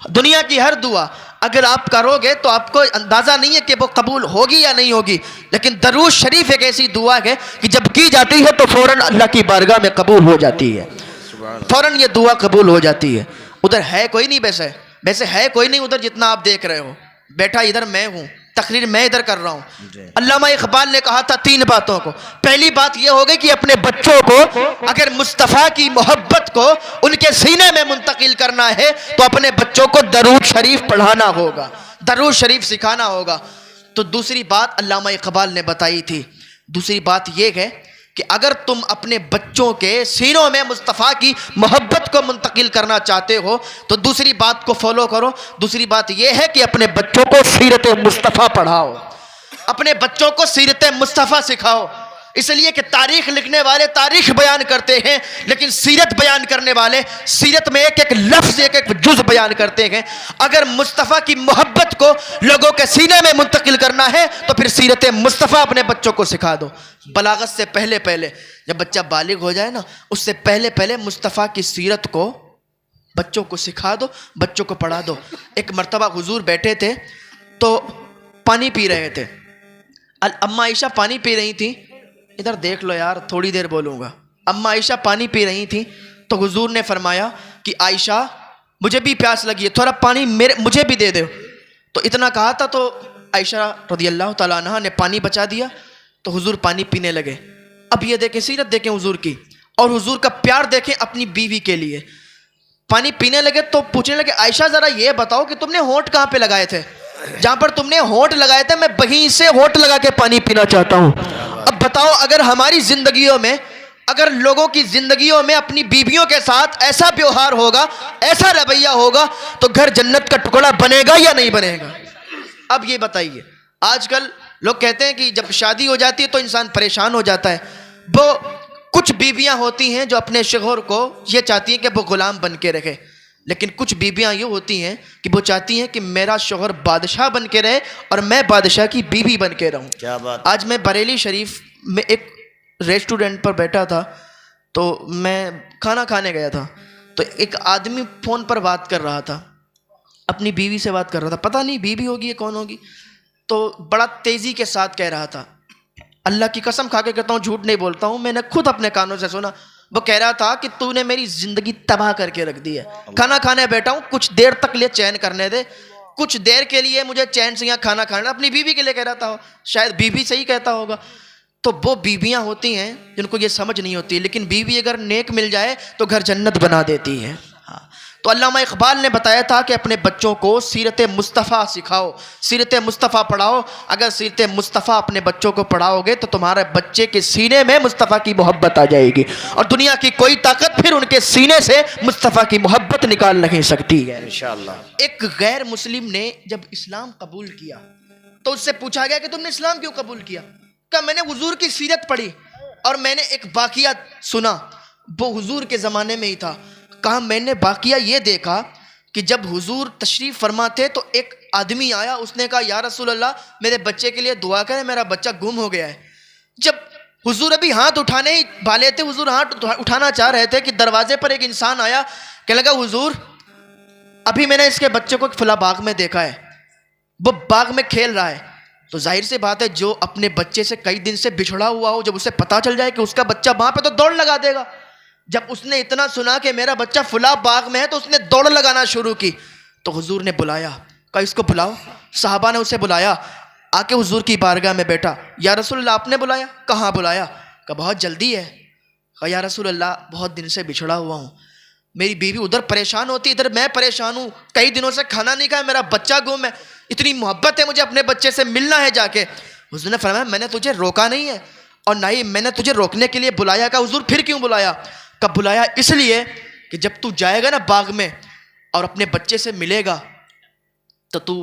दुनिया की हर दुआ अगर आप करोगे तो आपको अंदाज़ा नहीं है कि वो कबूल होगी या नहीं होगी, लेकिन दरूद शरीफ एक ऐसी दुआ है कि जब की जाती है तो फ़ौरन अल्लाह की बारगाह में कबूल हो जाती है, फ़ौरन ये दुआ कबूल हो जाती है। उधर है कोई नहीं, वैसे है कोई नहीं उधर जितना आप देख रहे हो, बैठा इधर मैं हूँ, तकरीर मैं इधर कर रहा हूँ। अल्लामा इकबाल ने कहा था 3 बातों को। पहली बात यह हो गई कि अपने बच्चों को अगर मुस्तफ़ा की मोहब्बत को उनके सीने में मुंतकिल करना है तो अपने बच्चों को दरूद शरीफ पढ़ाना होगा, दरूद शरीफ सिखाना होगा। तो दूसरी बात अल्लामा इकबाल ने बताई थी, दूसरी बात यह है कि अगर तुम अपने बच्चों के सीनों में मुस्तफ़ा की मोहब्बत को मुंतकिल करना चाहते हो तो दूसरी बात को फॉलो करो। दूसरी बात यह है कि अपने बच्चों को सीरत मुस्तफ़ा पढ़ाओ, अपने बच्चों को सीरत मुस्तफ़ा सिखाओ। इसलिए कि तारीख लिखने वाले तारीख बयान करते हैं, लेकिन सीरत बयान करने वाले सीरत में एक एक लफ्ज़, एक एक जुज़ बयान करते हैं। अगर मुस्तफ़ा की मोहब्बत को लोगों के सीने में मुंतकिल करना है तो फिर सीरत मुस्तफ़ा अपने बच्चों को सिखा दो। बलागत से पहले पहले, जब बच्चा बालिग हो जाए ना, उससे पहले पहले मुस्तफ़ा की सीरत को बच्चों को सिखा दो, बच्चों को पढ़ा दो। एक मर्तबा हुजूर बैठे थे तो पानी पी रहे थे, अम्मा आयशा पानी पी रही थी, इधर देख लो यार, थोड़ी देर बोलूँगा। अम्मा आयशा पानी पी रही थी तो हुजूर ने फरमाया कि आयशा मुझे भी प्यास लगी है, थोड़ा पानी मुझे भी दे दो। तो इतना कहा था तो आयशा रज़ियल्लाहु तआला अन्हा ने पानी बचा दिया तो हुजूर पानी पीने लगे। अब ये देखें, सीरत देखें हुजूर की, और हुजूर का प्यार देखें अपनी बीवी के लिए। पानी पीने लगे तो पूछने लगे, आयशा ज़रा ये बताओ कि तुमने होंठ कहाँ पे लगाए थे? जहाँ पर तुमने होंठ लगाए थे मैं वहीं से होंठ लगा के पानी पीना चाहता हूँ। अब बताओ, अगर हमारी जिंदगियों में, अगर लोगों की जिंदगियों में अपनी बीवियों के साथ ऐसा व्यवहार होगा, ऐसा रवैया होगा, तो घर जन्नत का टुकड़ा बनेगा या नहीं बनेगा? अब ये बताइए, आजकल लोग कहते हैं कि जब शादी हो जाती है तो इंसान परेशान हो जाता है। वो कुछ बीवियां होती हैं जो अपने शोहर को ये चाहती हैं कि वो गुलाम बन के रखे, लेकिन कुछ बीवियां ये होती हैं कि वो चाहती हैं कि मेरा शोहर बादशाह बन के रहे और मैं बादशाह की बीवी बन के रहूं। क्या बात। आज मैं बरेली शरीफ में एक रेस्टोरेंट पर बैठा था तो मैं खाना खाने गया था, तो एक आदमी फ़ोन पर बात कर रहा था, अपनी बीवी से बात कर रहा था, पता नहीं बीवी होगी या कौन होगी, तो बड़ा तेज़ी के साथ कह रहा था, अल्लाह की कसम खा के कहता हूँ, झूठ नहीं बोलता हूँ, मैंने खुद अपने कानों से सुना। वो कह रहा था कि तूने मेरी ज़िंदगी तबाह करके रख दी है, खाना खाने बैठा हूँ, कुछ देर तक लिए चैन करने दे, कुछ देर के लिए मुझे चैन से यहाँ खाना खाना। अपनी बीवी के लिए कह रहा था, शायद बीवी से ही कहता होगा। तो वो बीवियाँ होती हैं जिनको ये समझ नहीं होती, लेकिन बीवी अगर नेक मिल जाए तो घर जन्नत बना देती है। हाँ, तो अल्लामा इकबाल ने बताया था कि अपने बच्चों को सीरत मुस्तफ़ा सिखाओ, सीरत मुस्तफ़ा पढ़ाओ। अगर सीरत मुस्तफ़ा अपने बच्चों को पढ़ाओगे तो तुम्हारे बच्चे के सीने में मुस्तफ़ा की मोहब्बत आ जाएगी और दुनिया की कोई ताकत फिर उनके सीने से मुस्तफ़ा की मोहब्बत निकाल नहीं सकती है इंशाअल्लाह। एक गैर मुस्लिम ने जब इस्लाम कबूल किया तो उससे पूछा गया कि तुमने इस्लाम क्यों कबूल किया? क्या? मैंने हुजूर की सीरत पढ़ी और मैंने एक वाक़िया सुना, वो हुजूर के ज़माने में ही था। कहा मैंने वाक़िया ये देखा कि जब हुजूर तशरीफ़ फरमा थे तो एक आदमी आया, उसने कहा या रसूल अल्लाह मेरे बच्चे के लिए दुआ करें, मेरा बच्चा गुम हो गया है। जब हुजूर अभी हाथ उठाने ही वाले थे, हुजूर हाथ उठाना चाह रहे थे कि दरवाजे पर एक इंसान आया, कहने लगा हुजूर अभी मैंने इसके बच्चे को फला बाग में देखा है, वो बाग में खेल रहा है। तो जाहिर सी बात है जो अपने बच्चे से कई दिन से बिछड़ा हुआ हो, जब उसे पता चल जाए कि उसका बच्चा वहाँ पे तो दौड़ लगा देगा। जब उसने इतना सुना कि मेरा बच्चा फुला बाग में है तो उसने दौड़ लगाना शुरू की। तो हुजूर ने बुलाया, कहा इसको बुलाओ। साहबा ने उसे बुलाया, आके हुजूर की बारगाह में बैठा। या रसूल अल्लाह आपने बुलाया? कहाँ बुलाया? कहा बहुत जल्दी है। कहा या रसूल अल्लाह बहुत दिन से बिछड़ा हुआ हूँ, मेरी बीवी उधर परेशान होती, इधर मैं परेशान हूँ, कई दिनों से खाना नहीं खाया, मेरा बच्चा गुम है, इतनी मोहब्बत है मुझे अपने बच्चे से मिलना है जाके। हुजूर ने फरमाया मैंने तुझे रोका नहीं है और ना ही मैंने तुझे रोकने के लिए बुलाया। कहा हुजूर फिर क्यों बुलाया? कब बुलाया? इसलिए कि जब तू जाएगा ना बाग में और अपने बच्चे से मिलेगा तो तू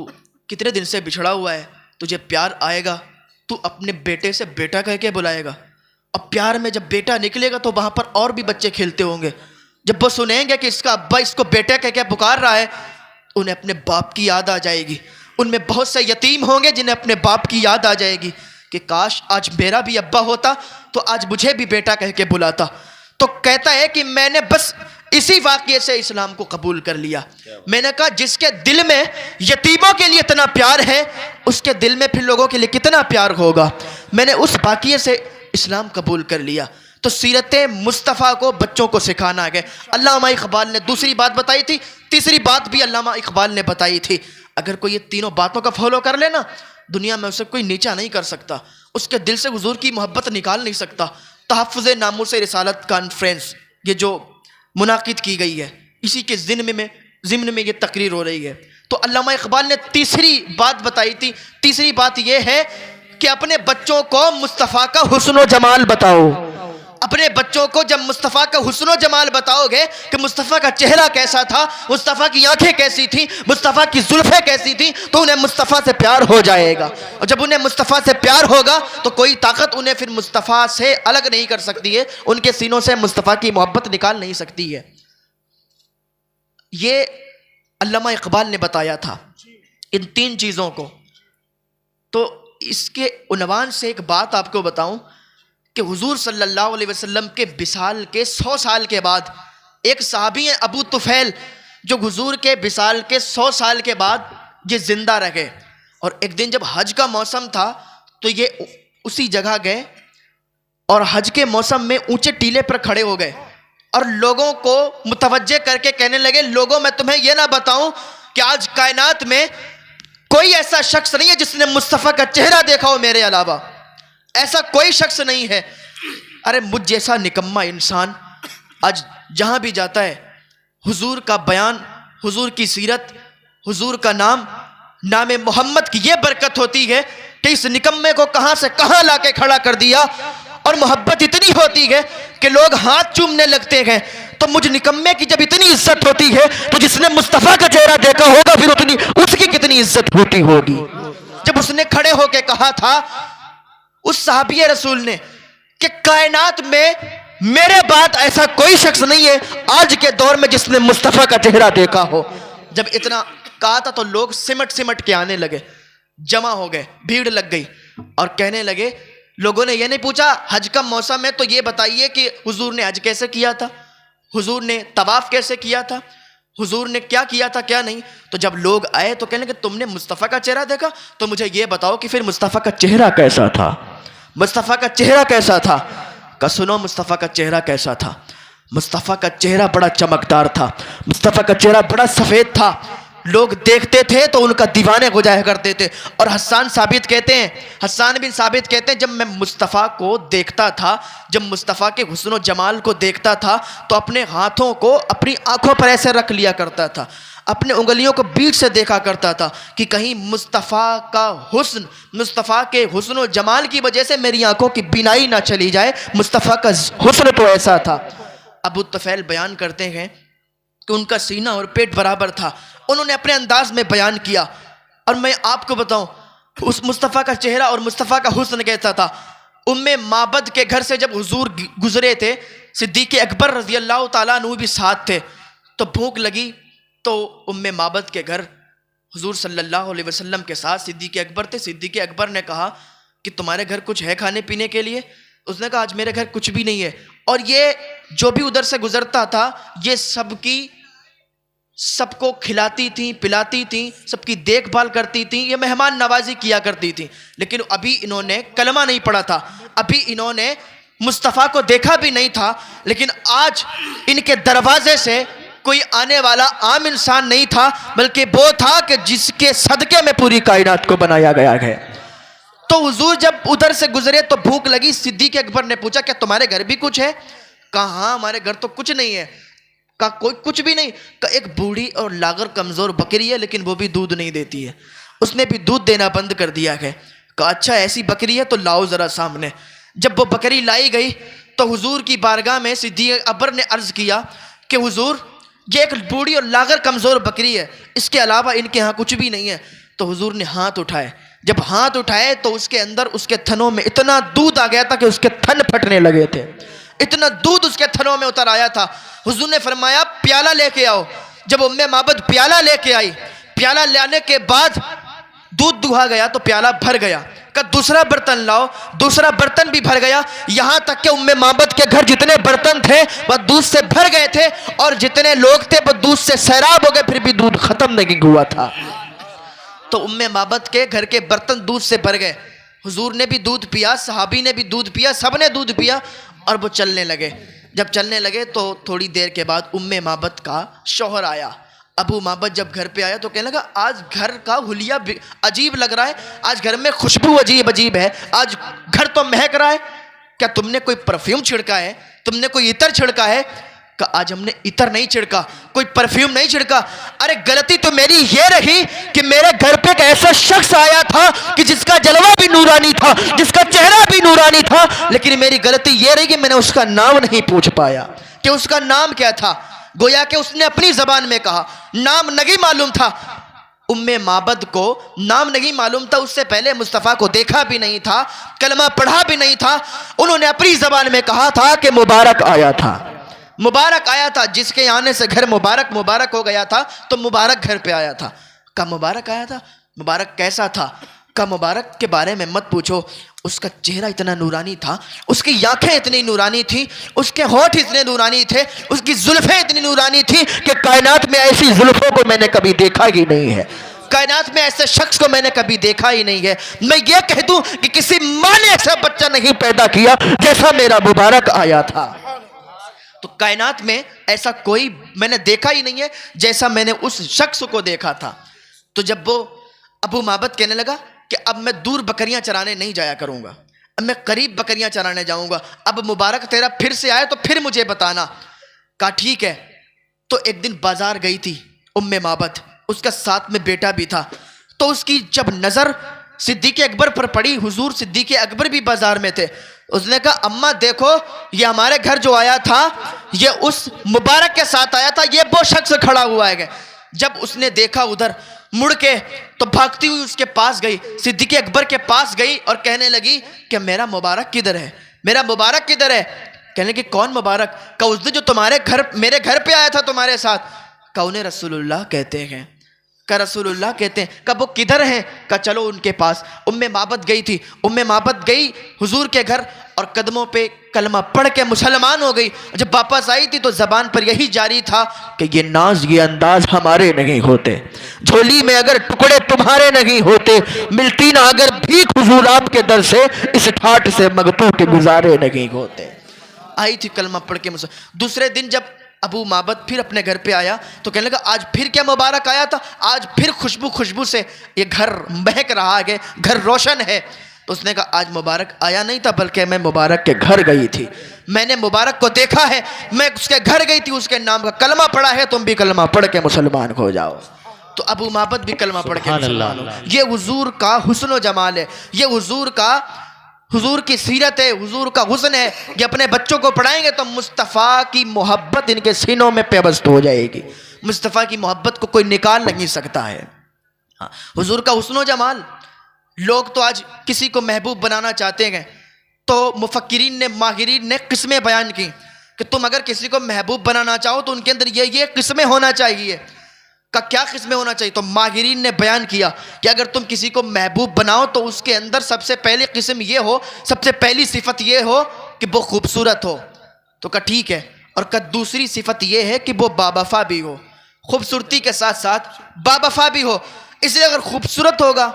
कितने दिन से बिछड़ा हुआ है, तुझे प्यार आएगा, तू अपने बेटे से बेटा कह के बुलाएगा। अब प्यार में जब बेटा निकलेगा तो वहाँ पर और भी बच्चे खेलते होंगे। जब वो सुनेंगे कि इसका अब्बा इसको बेटा कह के पुकार रहा है, उन्हें अपने बाप की याद आ जाएगी। उनमें बहुत से यतीम होंगे जिन्हें अपने बाप की याद आ जाएगी कि काश आज मेरा भी अब्बा होता तो आज मुझे भी बेटा कह के बुलाता। तो कहता है कि मैंने बस इसी वाक़ये से इस्लाम को कबूल कर लिया। मैंने कहा जिसके दिल में यतीमों के लिए इतना प्यार है, उसके दिल में फिर लोगों के लिए कितना प्यार होगा। मैंने उस वाक़ये से इस्लाम कबूल कर लिया। तो सीरत मुस्तफ़ा को बच्चों को सिखाना है। अल्लामा इकबाल ने दूसरी बात बताई थी, तीसरी बात भी अल्लामा इकबाल ने बताई थी। अगर कोई ये तीनों बातों का फॉलो कर लेना, दुनिया में उसे कोई नीचा नहीं कर सकता, उसके दिल से हुजूर की मोहब्बत निकाल नहीं सकता। तहफ़्फ़ुज़ नामूस रिसालत कॉन्फ्रेंस ये जो मुनाकिद की गई है, इसी के ज़िम्न में ये तकरीर हो रही है। तो अल्लामा इकबाल ने तीसरी बात बताई थी। तीसरी बात ये है कि अपने बच्चों को मुस्तफ़ा का हुस्न व जमाल बताओ। अपने बच्चों को जब मुस्तफ़ा का हुस्न व जमाल बताओगे कि मुस्तफ़ा का चेहरा कैसा था, मुस्तफ़ा की आंखें कैसी थी, मुस्तफ़ा की जुल्फ़ें कैसी थी, तो उन्हें मुस्तफ़ा से प्यार हो जाएगा। और जब उन्हें मुस्तफ़ा से प्यार होगा तो कोई ताकत उन्हें फिर मुस्तफ़ा से अलग नहीं कर सकती है, उनके सीनों से मुस्तफ़ा की मोहब्बत निकाल नहीं सकती है। ये अल्लामा इकबाल ने बताया था इन तीन चीज़ों को। तो इसके उन्वान से एक बात आपको बताऊं कि हुजूर सल्लल्लाहु अलैहि वसल्लम के विसाल के 100 साल के बाद एक सहाबी हैं अबू तुफैल, जो हुजूर के विसाल के 100 साल के बाद ये जिंदा रहे। और एक दिन जब हज का मौसम था तो ये उसी जगह गए और हज के मौसम में ऊंचे टीले पर खड़े हो गए और लोगों को मुतवज्जे करके कहने लगे, लोगों मैं तुम्हें यह ना बताऊं कि आज कायनात में कोई ऐसा शख्स नहीं है जिसने मुस्तफ़ा का चेहरा देखा हो मेरे अलावा। ऐसा कोई शख्स नहीं है। अरे मुझ जैसा निकम्मा इंसान आज जहां भी जाता है, हुजूर का बयान, हुजूर की सीरत, हुजूर का नाम, नाम मोहम्मद की ये बरकत होती है कि इस निकम्मे को कहां से कहां लाके खड़ा कर दिया। और मोहब्बत इतनी होती है कि लोग हाथ चूमने लगते हैं। तो मुझ निकम्मे की जब इतनी इज्जत होती है तो जिसने मुस्तफ़ा का चेहरा देखा होगा फिर उतनी उसकी कितनी इज्जत होती होगी। जब उसने खड़े होकर कहा था उस सहाबी रसूल ने कि कायनात में मेरे बाद ऐसा कोई शख्स नहीं है आज के दौर में जिसने मुस्तफ़ा का चेहरा देखा हो। जब इतना कहा था तो लोग सिमट सिमट के आने लगे, जमा हो गए, भीड़ लग गई और कहने लगे, लोगों ने यह नहीं पूछा हज का मौसम है तो ये बताइए कि हुजूर ने हज कैसे किया था, हुजूर ने तवाफ कैसे किया था, हुजूर ने क्या किया था क्या नहीं। तो जब लोग आए तो कहने लगे तुमने मुस्तफ़ा का चेहरा देखा, तो मुझे ये बताओ कि फिर मुस्तफ़ा का चेहरा कैसा था, मुस्तफ़ा का चेहरा कैसा था। का सुनो मुस्तफ़ा का चेहरा कैसा था। मुस्तफ़ा का चेहरा बड़ा चमकदार था, मुस्तफ़ा का चेहरा बड़ा सफ़ेद था। लोग देखते थे तो उनका दीवाने हो जाया करते थे। और हस्सान बिन साबित कहते हैं जब मैं मुस्तफ़ा को देखता था, जब मुस्तफ़ा के हुस्न व जमाल को देखता था तो अपने हाथों को अपनी आंखों पर ऐसे रख लिया करता था, अपने उंगलियों को बीच से देखा करता था कि कहीं मुस्तफ़ा का हुस्न, मुस्तफ़ा के हुस्न व जमाल की वजह से मेरी आंखों की बीनाई ना चली जाए। मुस्तफ़ा का हुस्न तो ऐसा था। अबू तुफैल बयान करते हैं कि उनका सीना और पेट बराबर था। उन्होंने अपने अंदाज में बयान किया। और मैं आपको बताऊं उस मुस्तफ़ा का चेहरा और मुस्तफ़ा का हुस्न कैसा था। उम्मे माबद के घर से जब हुजूर गुजरे थे, सिद्दीक़ अकबर रज़ी अल्लाह ताला अन्हु भी साथ थे। तो भूख लगी तो उम्मे माबद के घर हुजूर सल्लल्लाहु अलैहि वसल्लम के साथ सिद्दीक़ अकबर थे। सिद्दीक़ अकबर ने कहा कि तुम्हारे घर कुछ है खाने पीने के लिए। उसने कहा आज मेरे घर कुछ भी नहीं है। और ये जो भी उधर से गुजरता था ये सबको खिलाती थी, पिलाती थी, सबकी देखभाल करती थी, ये मेहमान नवाजी किया करती थी। लेकिन अभी इन्होंने कलमा नहीं पढ़ा था, अभी इन्होंने मुस्तफ़ा को देखा भी नहीं था। लेकिन आज इनके दरवाजे से कोई आने वाला आम इंसान नहीं था, बल्कि वो था कि जिसके सदके में पूरी कायनात को बनाया गया है। तो हुजूर जब उधर से गुजरे तो भूख लगी। सिद्दीक़ अकबर ने पूछा क्या तुम्हारे घर भी कुछ है? कहा हाँ हमारे घर तो कुछ नहीं है। कहा कोई कुछ भी नहीं? कहा एक बूढ़ी और लागर कमज़ोर बकरी है लेकिन वो भी दूध नहीं देती है, उसने भी दूध देना बंद कर दिया है। कहा अच्छा ऐसी बकरी है तो लाओ ज़रा सामने। जब वो बकरी लाई गई तो हुजूर की बारगाह में सिद्दीक़ अकबर ने अर्ज़ किया कि हुजूर ये एक बूढ़ी और लागर कमज़ोर बकरी है, इसके अलावा इनके यहाँ कुछ भी नहीं है। तो हुजूर ने हाथ उठाए, जब हाथ उठाए तो उसके अंदर, उसके थनों में इतना दूध आ गया था कि उसके थन फटने लगे थे, इतना दूध उसके थनों में उतर आया था। हुजूर ने फरमाया प्याला लेके आओ। जब उम्मे माबद प्याला लेके आई, प्याला लाने के बाद दूध दुहा गया तो प्याला भर गया। का दूसरा बर्तन लाओ, दूसरा बर्तन भी भर गया। यहां तक कि उम्मे माबद के घर जितने बर्तन थे वह दूध से भर गए थे और जितने लोग थे वह दूध से सैराब हो गए, फिर भी दूध खत्म नहीं हुआ था। तो उम्मे माबद के घर के बर्तन दूध से भर गए। हुजूर ने भी दूध पिया, सहाबी ने भी दूध पिया, सबने दूध पिया और वो चलने लगे। जब चलने लगे तो थोड़ी देर के बाद उम्मे माबद का शौहर आया। अबू माबद जब घर पे आया तो कहने लगा आज घर का हुलिया अजीब लग रहा है, आज घर में खुशबू अजीब अजीब है, आज घर तो महक रहा है। क्या तुमने कोई परफ्यूम छिड़का है, तुमने कोई इतर छिड़का है? का आज हमने इतर नहीं छिड़का, कोई परफ्यूम नहीं छिड़का। अरे गलती तो मेरी ये रही कि मेरे घर पे एक ऐसा शख्स आया था कि जिसका जलवा भी नूरानी था, जिसका चेहरा भी नूरानी था, लेकिन मेरी गलती ये रही कि मैंने उसका नाम नहीं पूछ पाया कि उसका नाम क्या था। गोया कि उसने अपनी जबान में कहा, नाम नहीं मालूम था। उम्मे माबद को नाम नहीं मालूम था, उससे पहले मुस्तफ़ा को देखा भी नहीं था, कलमा पढ़ा भी नहीं था। उन्होंने अपनी जबान में कहा था कि मुबारक आया था, मुबारक आया था। जिसके आने से घर मुबारक मुबारक हो गया था तो मुबारक घर पे आया था। का मुबारक आया था, मुबारक कैसा था? का मुबारक के बारे में मत पूछो, उसका चेहरा इतना नूरानी था, उसकी आंखें इतनी नूरानी थी, उसके होठ इतने नूरानी थे, उसकी जुल्फें इतनी नूरानी थी कि कायनात में ऐसी जुल्फों को मैंने कभी देखा ही नहीं है, कायनात में ऐसे शख्स को मैंने कभी देखा ही नहीं है। मैं ये कह दूं कि किसी माँ ने ऐसा बच्चा नहीं पैदा किया जैसा मेरा मुबारक आया था। तो कायनात में ऐसा कोई मैंने देखा ही नहीं है जैसा मैंने उस शख्स को देखा था। तो जब वो अबू माबद कहने लगा कि अब मैं दूर बकरियां चराने नहीं जाया करूंगा, अब मैं करीब बकरियां चराने जाऊंगा, अब मुबारक तेरा फिर से आए तो फिर मुझे बताना। कहा ठीक है। तो एक दिन बाजार गई थी उम्मे माबद, उसका साथ में बेटा भी था। तो उसकी जब नज़र सिद्दीक़ अकबर पर पड़ी, हुजूर सिद्दीक़ अकबर भी बाजार में थे, उसने कहा अम्मा देखो ये हमारे घर जो आया था ये उस मुबारक के साथ आया था, ये वो शख्स खड़ा हुआ है। जब उसने देखा उधर मुड़ के तो भागती हुई उसके पास गई, सिद्दीक़ अकबर के पास गई और कहने लगी कि मेरा मुबारक किधर है, मेरा मुबारक किधर है? कहने लगी कौन मुबारक? का उस दिन जो तुम्हारे घर मेरे घर पे आया था तुम्हारे साथ। का उन्हें रसूलुल्लाह कहते हैं। का रसूलुल्लाह कहते हैं। का वो किधर हैं? का चलो उनके पास। उम्मे माबद गई थी, उम्मे माबद गई हुजूर के घर और कदमों पे कलमा पढ़ के मुसलमान हो गई। जब वापस आई थी तो ज़बान पर यही जारी था कि ये नाज ये अंदाज हमारे नहीं होते, झोली में अगर टुकड़े तुम्हारे नहीं होते, मिलती ना अगर भीख हुजूर आपके दर से, इस ठाठ से मगतू के गुजारे नहीं होते। आई थी कलमा पढ़ के मुसलमान। दूसरे दिन जब अबू माबद फिर अपने घर पे आया तो कहने लगा आज फिर क्या मुबारक आया था, आज फिर खुशबू से ये घर महक रहा है, घर रोशन है। तो उसने कहा आज मुबारक आया नहीं था, बल्कि मैं मुबारक के घर गई थी, मैंने मुबारक को देखा है, मैं उसके घर गई थी, उसके नाम का कलमा पढ़ा है, तुम भी कलमा पढ़ के मुसलमान हो जाओ। तो अबू माबद भी कलमा पढ़ के मुसलमान हो। ये हुजूर का हुस्न व जमाल है, ये हुजूर की सीरत है, हुजूर का हुस्न है। ये अपने बच्चों को पढ़ाएंगे तो मुस्तफ़ा की मोहब्बत इनके सीनों में पेवस्त हो जाएगी। मुस्तफ़ा की मोहब्बत को कोई निकाल नहीं सकता है। हाँ, हुजूर का हुस्न व जमाल। लोग तो आज किसी को महबूब बनाना चाहते हैं तो मुफक्किरीन ने, माहिरीन ने किस्में बयान की कि तुम अगर किसी को महबूब बनाना चाहो तो उनके अंदर ये किस्में होना चाहिए। का क्या किस्में होना चाहिए? तो माहिरीन ने बयान किया कि अगर तुम किसी को महबूब बनाओ तो उसके अंदर सबसे पहली किस्म ये हो, सबसे पहली सिफत ये हो कि वो खूबसूरत हो। तो का ठीक है। और का दूसरी सिफत ये है कि वो बावफा भी हो, खूबसूरती के साथ साथ बावफा भी हो। इसलिए अगर खूबसूरत होगा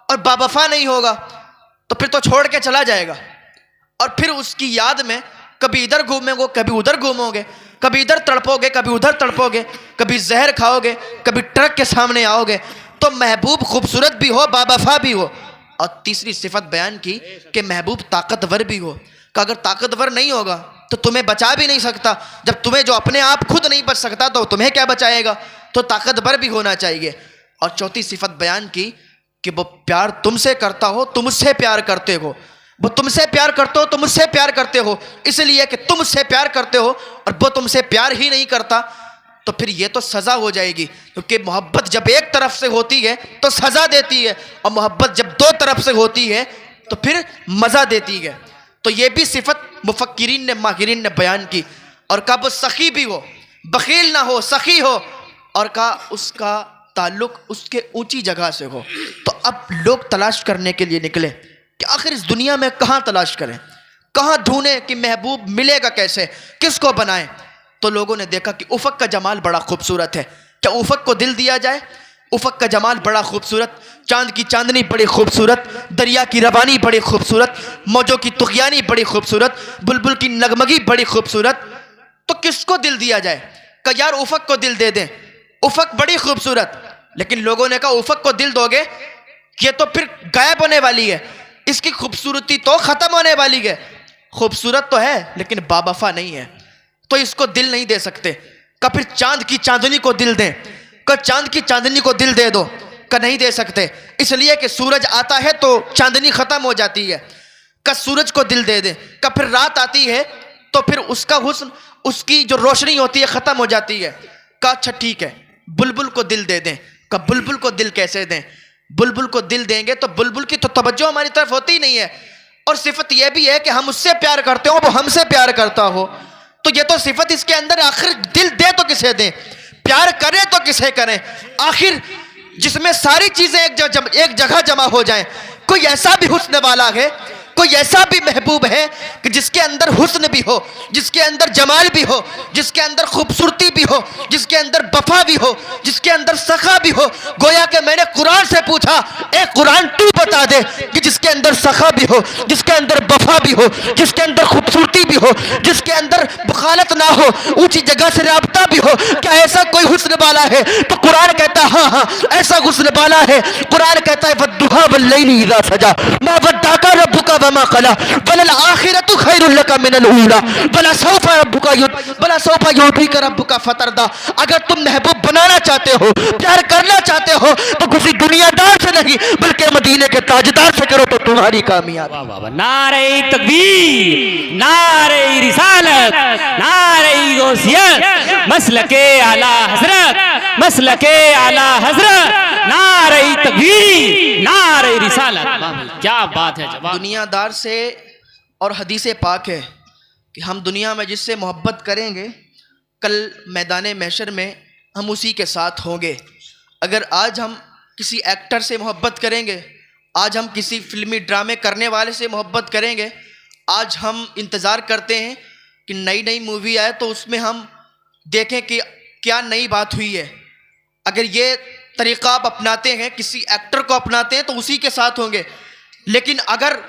और बावफा नहीं होगा तो फिर तो छोड़ के चला जाएगा और फिर उसकी याद में कभी इधर घूमोगे, कभी उधर घूमोगे, कभी इधर तड़पोगे, कभी उधर तड़पोगे, कभी जहर खाओगे, कभी ट्रक के सामने आओगे। तो महबूब खूबसूरत भी हो, बावफा भी हो। और तीसरी सिफत बयान की कि महबूब ताकतवर भी हो। कि अगर ताकतवर नहीं होगा तो तुम्हें बचा भी नहीं सकता। जब तुम्हें जो अपने आप खुद नहीं बच सकता तो तुम्हें क्या बचाएगा? तो ताकतवर भी होना चाहिए। और चौथी सिफत बयान की कि वो प्यार तुमसे करता हो, तुम उससे प्यार करते हो, वो तुमसे प्यार करते हो, तुम मुझसे प्यार करते हो। इसलिए कि तुम उससे प्यार करते हो और वो तुमसे प्यार ही नहीं करता तो फिर ये तो सज़ा हो जाएगी, क्योंकि मोहब्बत जब एक तरफ से होती है तो सज़ा देती है, और मोहब्बत जब दो तरफ से होती है तो फिर मज़ा देती है। तो ये भी सिफत मुफक्किरीन ने, माहिरीन ने बयान की। और कहा वो सखी भी हो, बखील ना हो, सखी हो, और कहा उसका ताल्लुक उसके ऊंची जगह से हो। तो अब लोग तलाश करने के लिए निकले कि आखिर इस दुनिया में कहाँ तलाश करें, कहाँ ढूंढें कि महबूब मिलेगा कैसे, किसको बनाएं। तो लोगों ने देखा कि उफ़क़ का जमाल बड़ा खूबसूरत है, क्या उफ़क़ को दिल दिया जाए। उफ़क़ का जमाल बड़ा खूबसूरत, चांद की चांदनी बड़ी खूबसूरत, दरिया की रवानी बड़ी खूबसूरत, मौजों की तुग़यानी बड़ी खूबसूरत, बुलबुल की नगमगी बड़ी खूबसूरत। तो किसको दिल दिया जाए। कहा यार उफ़क़ को दिल दे दें, उफ़क़ बड़ी खूबसूरत। लेकिन लोगों ने कहा उफ़क़ को दिल दोगे ये तो फिर गायब होने वाली है, इसकी खूबसूरती तो ख़त्म होने वाली है। खूबसूरत तो है लेकिन बावफा नहीं है, तो इसको दिल नहीं दे सकते। का फिर चांद की चांदनी को दिल दें, का चांद की चांदनी को दिल दे दो, का नहीं दे सकते, इसलिए कि सूरज आता है तो चांदनी ख़त्म हो जाती है। का सूरज को दिल दे दें, का फिर रात आती है तो फिर उसका हुस्न, उसकी जो रोशनी होती है ख़त्म हो जाती है। का अच्छा ठीक है बुलबुल को दिल दे दें। का बुलबुल को दिल कैसे दें, बुलबुल को दिल देंगे तो बुलबुल की तो तवज्जो हमारी तरफ होती ही नहीं है, और सिफत यह भी है कि हम उससे प्यार करते हो, वो हमसे प्यार करता हो। तो ये तो सिफत इसके अंदर, आखिर दिल दे तो किसे दें, प्यार करें तो किसे करें। आखिर जिसमें सारी चीजें एक जगह जमा हो जाएं। कोई ऐसा भी हुस्न वाला है, कोई ऐसा भी महबूब है कि जिसके अंदर हुस्न भी हो, जिसके अंदर जमाल भी हो, जिसके अंदर खूबसूरती भी हो, जिसके अंदर वफा भी हो, जिसके अंदर सखा भी हो। गोया कि मैंने कुरान से पूछा, ए कुरान तू बता दे कि जिसके अंदर सखा भी हो, जिसके अंदर वफा भी हो, जिसके अंदर खूबसूरती भी हो, जिसके अंदर बुखालत ना हो, ऊंची जगह से राबता भी हो, क्या ऐसा कोई हुस्न वाला है। तो कुरान कहता है हाँ हाँ ऐसा हुस्न वाला है। कुरान कहता है वद्दुहा वल्लैलि इज़ा सजा मा वद्दाका रब्बुका वमा क़ला वलल आखिरतु खैरुल लका मिनल ऊला वला सौफा युअतीका रब्बुका फतरदा। अगर तुम महबूब बनाना चाहते हो, प्यार करना चाहते हो, तो किसी दुनियादार से नहीं बल्कि मदीने के ताजदार से करो तो तुम्हारी कामयाबी। नारे तकबीर, नारे रिसालत, नारे गौसियत, मसलके आला हजरत, मसलके आला हजरत, नारे तकबीर, नारे रिसालत। क्या बात है जवाब। दुनियादार से, और हदीस पाक है कि हम दुनिया में जिससे मोहब्बत करेंगे कल मैदान महशर में हम उसी के साथ होंगे। अगर आज हम किसी एक्टर से मोहब्बत करेंगे, आज हम किसी फिल्मी ड्रामे करने वाले से मोहब्बत करेंगे, आज हम इंतज़ार करते हैं कि नई नई मूवी आए तो उसमें हम देखें कि क्या नई बात हुई है। अगर ये तरीक़ा आप अपनाते हैं, किसी एक्टर को अपनाते हैं तो उसी के साथ होंगे। लेकिन अगर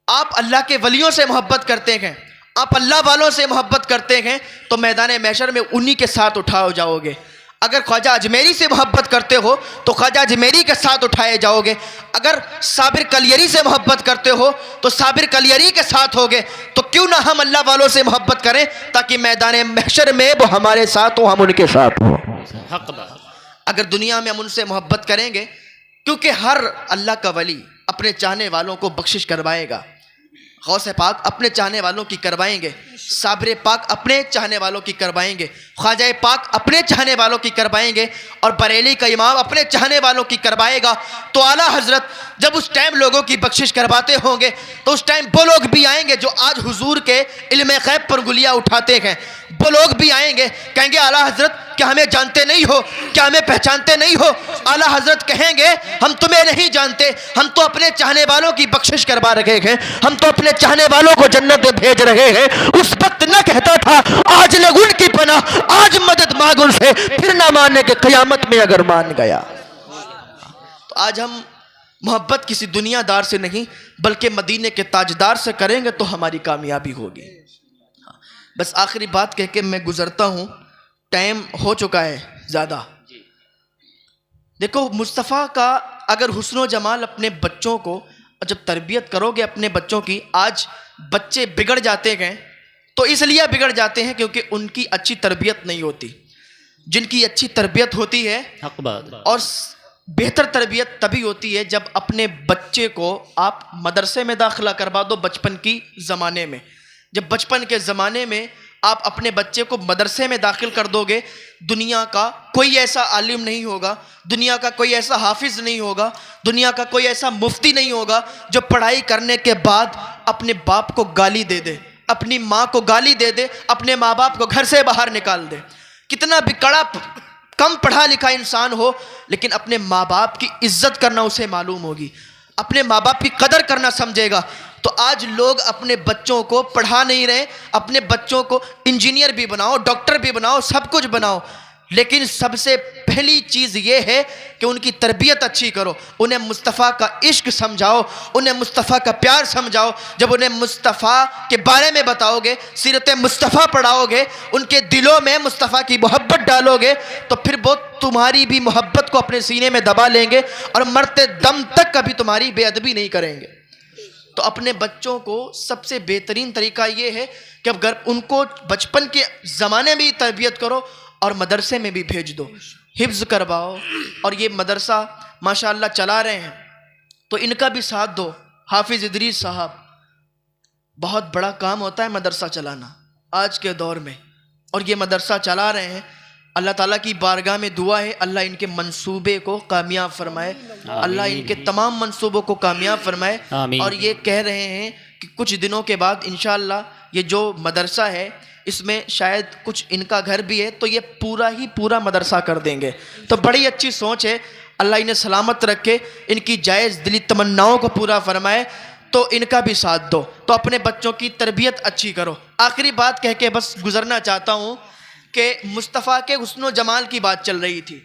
आप अल्लाह के वलियों से मोहब्बत करते हैं, आप अल्लाह वालों से मोहब्बत करते हैं, तो मैदान महशर में उन्हीं के साथ उठाए जाओगे। अगर ख्वाजा अजमेरी से मोहब्बत करते हो तो ख्वाजा अजमेरी के साथ उठाए जाओगे। अगर साबिर कलियरी से मोहब्बत करते हो तो साबिर कलियरी के साथ होगे। तो क्यों ना हम अल्लाह वालों से मोहब्बत करें ताकि मैदान महशर में वो हमारे साथ हो, हम उनके साथ हो। अगर दुनिया में हम उनसे मोहब्बत करेंगे, क्योंकि हर अल्लाह का वली अपने चाहने वालों को बख्शिश करवाएगा। गौसे पाक अपने चाहने वालों की करवाएंगे, साबिर पाक अपने चाहने वालों की करवाएंगे, ख्वाजा पाक अपने चाहने वालों की करवाएंगे, और बरेली का इमाम अपने चाहने वालों की करवाएगा। तो आला हजरत जब उस टाइम लोगों की बख्शिश करवाते होंगे तो उस टाइम वो लोग भी आएंगे जो आज हुजूर के इल्म गैब पर गुलियाँ उठाते हैं। वो लोग भी आएंगे, कहेंगे आला हजरत क्या हमें जानते नहीं हो, क्या हमें पहचानते नहीं हो। आला हजरत कहेंगे हम तुम्हें नहीं जानते, हम तो अपने चाहने वालों की बख्शिश करवा रहे हैं, हम तो अपने चाहने वालों को जन्नत में भेज रहे हैं। उस वक्त न कहता था आज लग उनकी पनाह, आज मदद मांग उनसे, फिर ना मानने के क़यामत में अगर मान गया। तो आज हम मोहब्बत किसी दुनियादार से नहीं बल्कि मदीने के ताजदार से करेंगे तो हमारी कामयाबी होगी। बस आखिरी बात कह के मैं गुजरता हूँ, टाइम हो चुका है ज़्यादा। देखो मुस्तफ़ा का अगर हुस्न जमाल अपने बच्चों को जब तरबियत करोगे अपने बच्चों की, आज बच्चे बिगड़ जाते हैं तो इसलिए बिगड़ जाते हैं क्योंकि उनकी अच्छी तरबियत नहीं होती। जिनकी अच्छी तरबियत होती है और बेहतर तरबियत तभी होती है जब अपने बच्चे को आप मदरसे में दाखिला करवा दो बचपन की ज़माने में। जब बचपन के ज़माने में आप अपने बच्चे को मदरसे में दाखिल कर दोगे, दुनिया का कोई ऐसा आलिम नहीं होगा, दुनिया का कोई ऐसा हाफिज नहीं होगा, दुनिया का कोई ऐसा मुफ्ती नहीं होगा जो पढ़ाई करने के बाद अपने बाप को गाली दे दे, अपनी माँ को गाली दे दे, अपने माँ बाप को घर से बाहर निकाल दे। कितना भी कम पढ़ा लिखा इंसान हो, लेकिन अपने माँ बाप की इज्जत करना उसे मालूम होगी, अपने माँ बाप की कदर करना समझेगा। तो आज लोग अपने बच्चों को पढ़ा नहीं रहे, अपने बच्चों को इंजीनियर भी बनाओ, डॉक्टर भी बनाओ, सब कुछ बनाओ, लेकिन सबसे पहली चीज़ ये है कि उनकी तरबियत अच्छी करो, उन्हें मुस्तफ़ा का इश्क समझाओ, उन्हें मुस्तफ़ा का प्यार समझाओ। जब उन्हें मुस्तफ़ा के बारे में बताओगे, सीरत मुस्तफ़ा पढ़ाओगे, उनके दिलों में मुस्तफ़ा की मोहब्बत डालोगे, तो फिर वो तुम्हारी भी मोहब्बत को अपने सीने में दबा लेंगे और मरते दम तक कभी तुम्हारी बेअदबी नहीं करेंगे। तो अपने बच्चों को सबसे बेहतरीन तरीका ये है कि अब अगर उनको बचपन के ज़माने में ही तरबियत करो और मदरसे में भी भेज दो, हिफ्ज़ करवाओ। और ये मदरसा माशाअल्लाह चला रहे हैं, तो इनका भी साथ दो। हाफिज़ इदरीस साहब, बहुत बड़ा काम होता है मदरसा चलाना आज के दौर में, और ये मदरसा चला रहे हैं। अल्लाह ताला की बारगाह में दुआ है, अल्लाह इनके मंसूबे को कामयाब फरमाए, अल्लाह इनके तमाम मंसूबों को कामयाब फरमाए। और ये कह रहे हैं कि कुछ दिनों के बाद इंशाअल्लाह ये जो मदरसा है इसमें शायद कुछ इनका घर भी है, तो ये पूरा मदरसा कर देंगे। तो बड़ी अच्छी सोच है, अल्लाह इन्हें सलामत रखे, इनकी जायज़ दिली तमन्नाओं को पूरा फरमाए। तो इनका भी साथ दो, तो अपने बच्चों की तरबियत अच्छी करो। आखिरी बात कह के बस गुजरना चाहता हूँ कि मुस्तफ़ा के हुस्न जमाल की बात चल रही थी,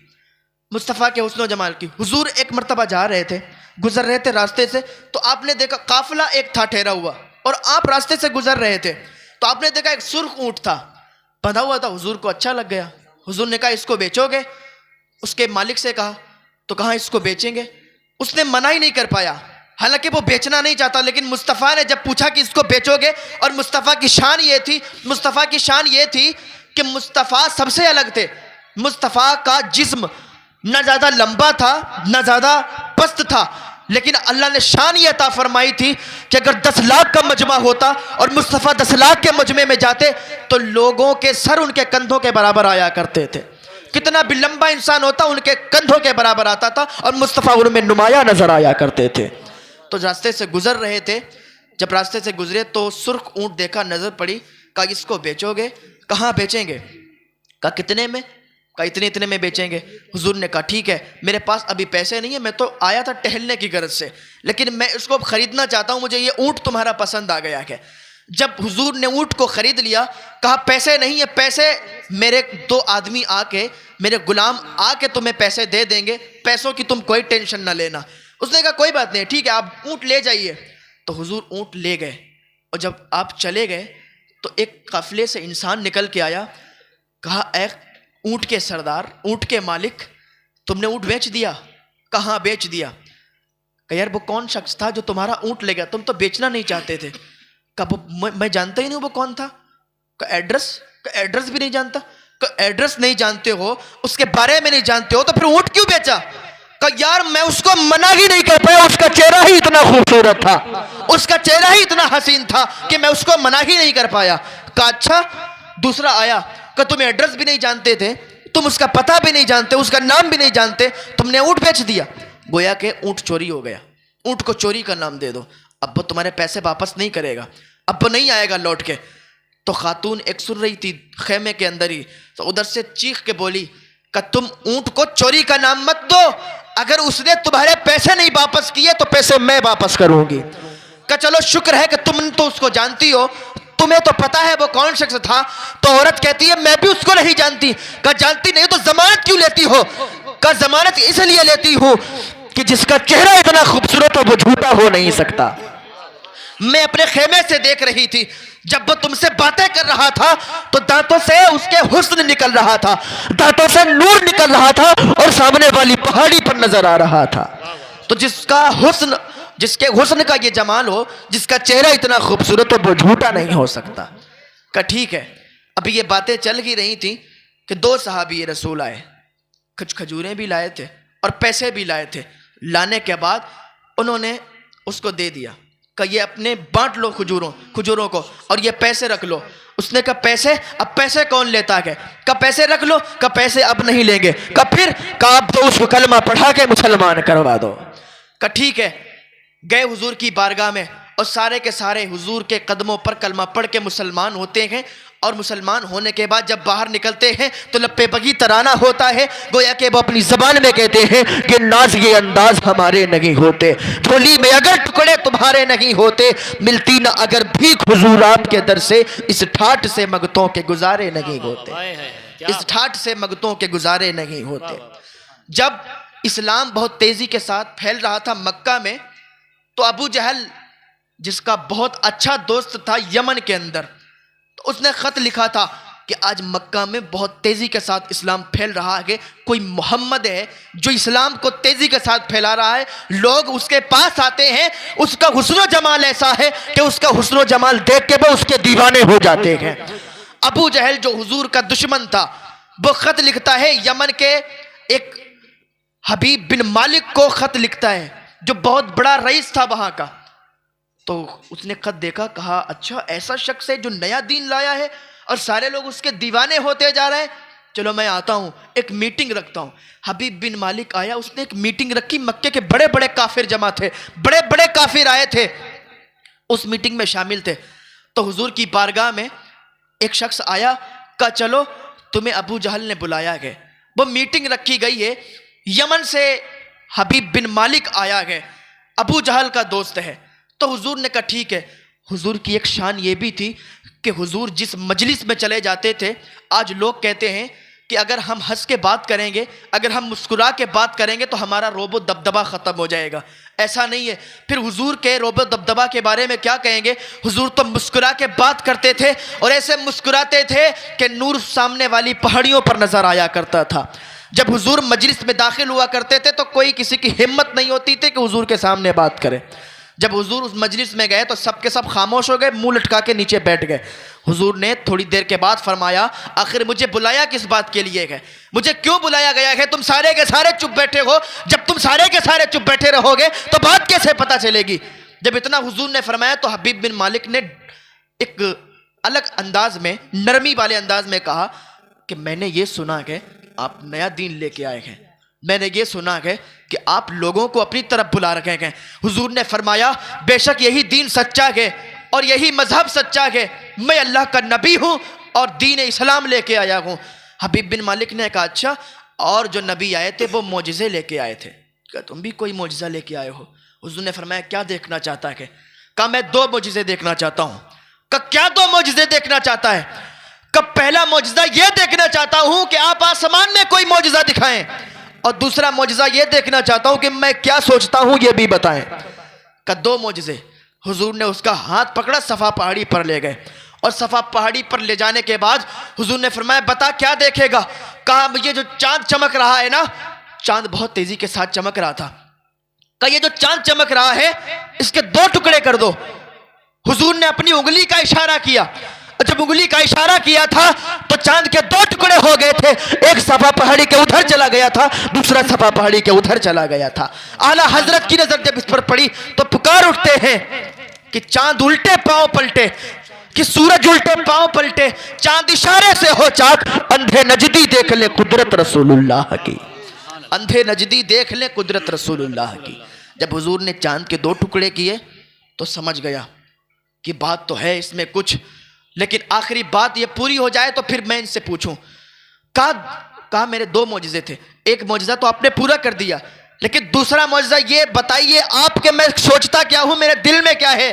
मुस्तफ़ा के हुस्न जमाल की। हुजूर एक मरतबा जा रहे थे, गुजर रहे थे रास्ते से, तो आपने देखा काफिला एक था ठहरा हुआ, और आप रास्ते से गुजर रहे थे, तो आपने देखा एक सुर्ख ऊँट था बंधा हुआ था। हुजूर को अच्छा लग गया, हुजूर ने कहा इसको बेचोगे? उसके मालिक से कहा, तो कहा इसको बेचेंगे। उसने मना ही नहीं कर पाया, हालांकि वो बेचना नहीं चाहता, लेकिन मुस्तफ़ा ने जब पूछा कि इसको बेचोगे, और मुस्तफ़ा की शान ये थी, मुस्तफ़ा की शान ये थी कि मुस्तफ़ा सबसे अलग थे। मुस्तफ़ा का जिस्म न ज़्यादा लंबा था न ज़्यादा पस्त था, लेकिन अल्लाह ने शान ये अता फरमाई थी कि अगर 10 लाख का मजमा होता और मुस्तफ़ा 10 लाख के मजमे में जाते तो लोगों के सर उनके कंधों के बराबर आया करते थे। कितना भी लंबा इंसान होता उनके कंधों के बराबर आता था, और मुस्तफ़ा उनमें नुमाया नजर आया करते थे। तो रास्ते से गुजर रहे थे, जब रास्ते से गुजरे तो सुर्ख ऊँट देखा, नज़र पड़ी, कहा इसको बेचोगे? कहाँ बेचेंगे? कहा कितने में? कहा इतने इतने में बेचेंगे। हुजूर ने कहा ठीक है, मेरे पास अभी पैसे नहीं है, मैं तो आया था टहलने की गर्ज से, लेकिन मैं इसको खरीदना चाहता हूँ, मुझे ये ऊँट तुम्हारा पसंद आ गया है। जब हुजूर ने ऊँट को खरीद लिया, कहा पैसे नहीं है, पैसे मेरे 2 आदमी आके, मेरे गुलाम आके तुम्हें पैसे दे देंगे, पैसों की तुम कोई टेंशन ना लेना। उसने कहा कोई बात नहीं, ठीक है आप ऊँट ले जाइए। तो हुजूर ऊँट ले गए, और जब आप चले गए तो एक काफिले से इंसान निकल के आया, कहा एक ऊँट के सरदार, ऊँट के मालिक, तुमने ऊँट बेच दिया? कहाँ बेच दिया? कहा यार वो कौन शख्स था जो तुम्हारा ऊँट ले गया, तुम तो बेचना नहीं चाहते थे। कहा मैं जानता ही नहीं वो कौन था। कहा एड्रेस भी नहीं जानता। कहा एड्रेस नहीं जानते हो, उसके बारे में नहीं जानते हो, तो फिर ऊँट क्यों बेचा? कहा यार मैं उसको मना ही नहीं कर पाया, उसका चेहरा ही इतना खूबसूरत था, उसका चेहरा ही इतना हसीन था कि मैं उसको मना ही नहीं कर पाया। कहा अच्छा। दूसरा आया, कहा तुम एड्रेस भी नहीं जानते थे, तुम उसका पता भी नहीं जानते, उसका नाम भी नहीं जानते, तुमने ऊँट बेच दिया। गोया के ऊँट चोरी हो गया, ऊँट को चोरी का नाम दे दो, अब वो तुम्हारे पैसे वापस नहीं करेगा, अब वो नहीं आएगा लौट के। तो खातून एक सुन रही थी खेमे के अंदर ही, तो उधर से चीख के बोली कि तुम ऊँट को चोरी का नाम मत दो, अगर उसने तुम्हारे पैसे नहीं वापस किए तो पैसे मैं वापस करूंगी। कि चलो शुक्र है कि तुम तो उसको जानती हो, तुम्हें तो पता है वो कौन शख्स था। तो औरत कहती है मैं भी उसको नहीं जानती। कहा जानती नहीं तो जमानत क्यों लेती हो? कहा जमानत इसलिए लेती हूं कि जिसका चेहरा इतना खूबसूरत हो वो झूठा हो नहीं सकता। मैं अपने खेमे से देख रही थी, जब वो तुमसे बातें कर रहा था तो दांतों से उसके हुस्न निकल रहा था, दांतों से नूर निकल रहा था, और सामने वाली पहाड़ी पर नजर आ रहा था। तो जिसके हुस्न का ये जमाल हो, जिसका चेहरा इतना खूबसूरत हो, वो झूठा नहीं हो सकता। कहा ठीक है। अभी ये बातें चल ही रही थी कि 2 सहाबी रसूल आए, कुछ खजूरें भी लाए थे और पैसे भी लाए थे। लाने के बाद उन्होंने उसको दे दिया, कि ये अपने बांट लो खजूरों को, और ये पैसे रख लो। उसने कहा पैसे, अब पैसे कौन लेता है? कहा पैसे रख लो। कहा पैसे अब नहीं लेंगे। कहा फिर? कहा अब तो उसको कलमा पढ़ा के मुसलमान करवा दो। कहा ठीक है। गए हुजूर की बारगाह में और सारे के सारे हुजूर के कदमों पर कलमा पढ़ के मुसलमान होते हैं। और मुसलमान होने के बाद जब बाहर निकलते हैं तो लप्पे बगी तराना होता है, गोया कि वो अपनी जबान में कहते हैं कि नाज ये अंदाज हमारे नहीं होते, झोली में अगर टुकड़े तुम्हारे नहीं होते, मिलती ना अगर भीख हुजूर आपके दर से, इस ठाठ से मगतों के गुजारे नहीं होते, इस ठाठ से मगतों के गुजारे नहीं होते। जब इस्लाम बहुत तेजी के साथ फैल रहा था मक्का में, तो अबू जहल जिसका बहुत अच्छा दोस्त था यमन के अंदर, तो उसने खत लिखा था कि आज मक्का में बहुत तेजी के साथ इस्लाम फैल रहा है, कोई मोहम्मद है जो इस्लाम को तेजी के साथ फैला रहा है, लोग उसके पास आते हैं, उसका हुस्न जमाल ऐसा है कि उसका हुस्न जमाल देख के वो उसके दीवाने हो जाते हैं। अबू जहल जो हुजूर का दुश्मन था, वो खत लिखता है यमन के एक हबीब बिन मालिक को खत लिखता है, जो बहुत बड़ा रईस था वहां का। तो उसने खत देखा, कहा अच्छा ऐसा शख्स है जो नया दीन लाया है और सारे लोग उसके दीवाने होते जा रहे हैं, चलो मैं आता हूं, एक मीटिंग रखता हूं। हबीब बिन मालिक आया, उसने एक मीटिंग रखी। मक्के के बड़े बड़े काफिर जमा थे, बड़े बड़े काफिर आए थे, उस मीटिंग में शामिल थे। तो हुजूर की बारगाह में एक शख्स आया, कहा चलो तुम्हें अबू जहल ने बुलाया है। वो मीटिंग रखी गई है, यमन से हबीब बिन मालिक आया है, अबू जहल का दोस्त है। तो हुजूर ने कहा ठीक है। हुजूर की एक शान ये भी थी कि हुजूर जिस मजलिस में चले जाते थे, आज लोग कहते हैं कि अगर हम हंस के बात करेंगे, अगर हम मुस्कुरा के बात करेंगे तो हमारा रोबो दबदबा ख़त्म हो जाएगा। ऐसा नहीं है। फिर हुजूर के रोबो दबदबा के बारे में क्या कहेंगे? हुजूर तो मुस्कुरा के बात करते थे और ऐसे मुस्कुराते थे कि नूर सामने वाली पहाड़ियों पर नजर आया करता था। जब हुजूर मजलिस में दाखिल हुआ करते थे तो कोई किसी की हिम्मत नहीं होती थी कि हुजूर के सामने बात करे। जब हुजूर उस मजलिस में गए तो सब के सब खामोश हो गए, मुंह लटका के नीचे बैठ गए। हुजूर ने थोड़ी देर के बाद फरमाया, आखिर मुझे बुलाया किस बात के लिए है? मुझे क्यों बुलाया गया है? तुम सारे के सारे चुप बैठे हो। जब तुम सारे के सारे चुप बैठे रहोगे तो बात कैसे पता चलेगी? जब इतना हुजूर ने फरमाया तो हबीब बिन मालिक ने एक अलग अंदाज में, नरमी वाले अंदाज में कहा कि मैंने ये सुना है आप नया दीन लेके आए हैं, मैंने ये सुना है कि आप लोगों को अपनी तरफ बुला रखे हैं। हुजूर ने फरमाया बेशक यही दीन सच्चा है और यही मजहब सच्चा है, मैं अल्लाह का नबी हूँ और दीन इस्लाम लेके आया हूँ। हबीब बिन मालिक ने कहा अच्छा, और जो नबी आए थे वो मोजिज़े लेके आए थे, क्या तुम भी कोई मोजिज़ा लेके आए हो? हुजूर ने फरमाया क्या देखना चाहता है? कहा मैं 2 मोजिज़े देखना चाहता हूँ। कहा क्या 2 मोजिज़े देखना चाहता है? कहा पहला मोजिज़ा ये देखना चाहता हूँ कि आप आसमान में कोई मोजिज़ा दिखाएं, और दूसरा मोजिज़ा ये देखना चाहता हूं कि मैं क्या सोचता हूं ये भी बताएं। का 2 मोजिज़े। हुजूर ने उसका हाथ पकड़ा, सफ़ा पहाड़ी पर ले गए और सफ़ा पहाड़ी पर ले जाने के बाद हुजूर ने फरमाया बता क्या देखेगा? कहा ये जो चांद चमक रहा है ना, चांद बहुत तेजी के साथ चमक रहा था। कहा ये जो चांद चमक रहा है इसके 2 टुकड़े कर दो। हुजूर ने अपनी उंगली का इशारा किया, जब उंगली का इशारा किया था तो चांद के 2 टुकड़े हो गए थे, एक सफा पहाड़ी के उधर चला गया था, दूसरा सफा पहाड़ी के उधर चला गया था। आला हजरत की नजर जब इस पर पड़ी तो पुकार उठते हैं कि चांद उल्टे पांव पलटे, कि सूरज उल्टे पांव पलटे, चांद इशारे से हो चाक, अंधे नजदी देख ले कुदरत रसूलुल्लाह की, अंधे नजदी देख ले कुदरत रसूलुल्लाह की। जब हुजूर ने चांद के 2 टुकड़े किए तो समझ गया कि बात तो है इसमें कुछ, लेकिन आखिरी बात ये पूरी हो जाए तो फिर मैं इनसे पूछूं। कहा मेरे 2 मोजिज़े थे, एक मोजिज़ा तो आपने पूरा कर दिया, लेकिन दूसरा मोजिज़ा ये बताइए आपके मैं सोचता क्या हूं, मेरे दिल में क्या है?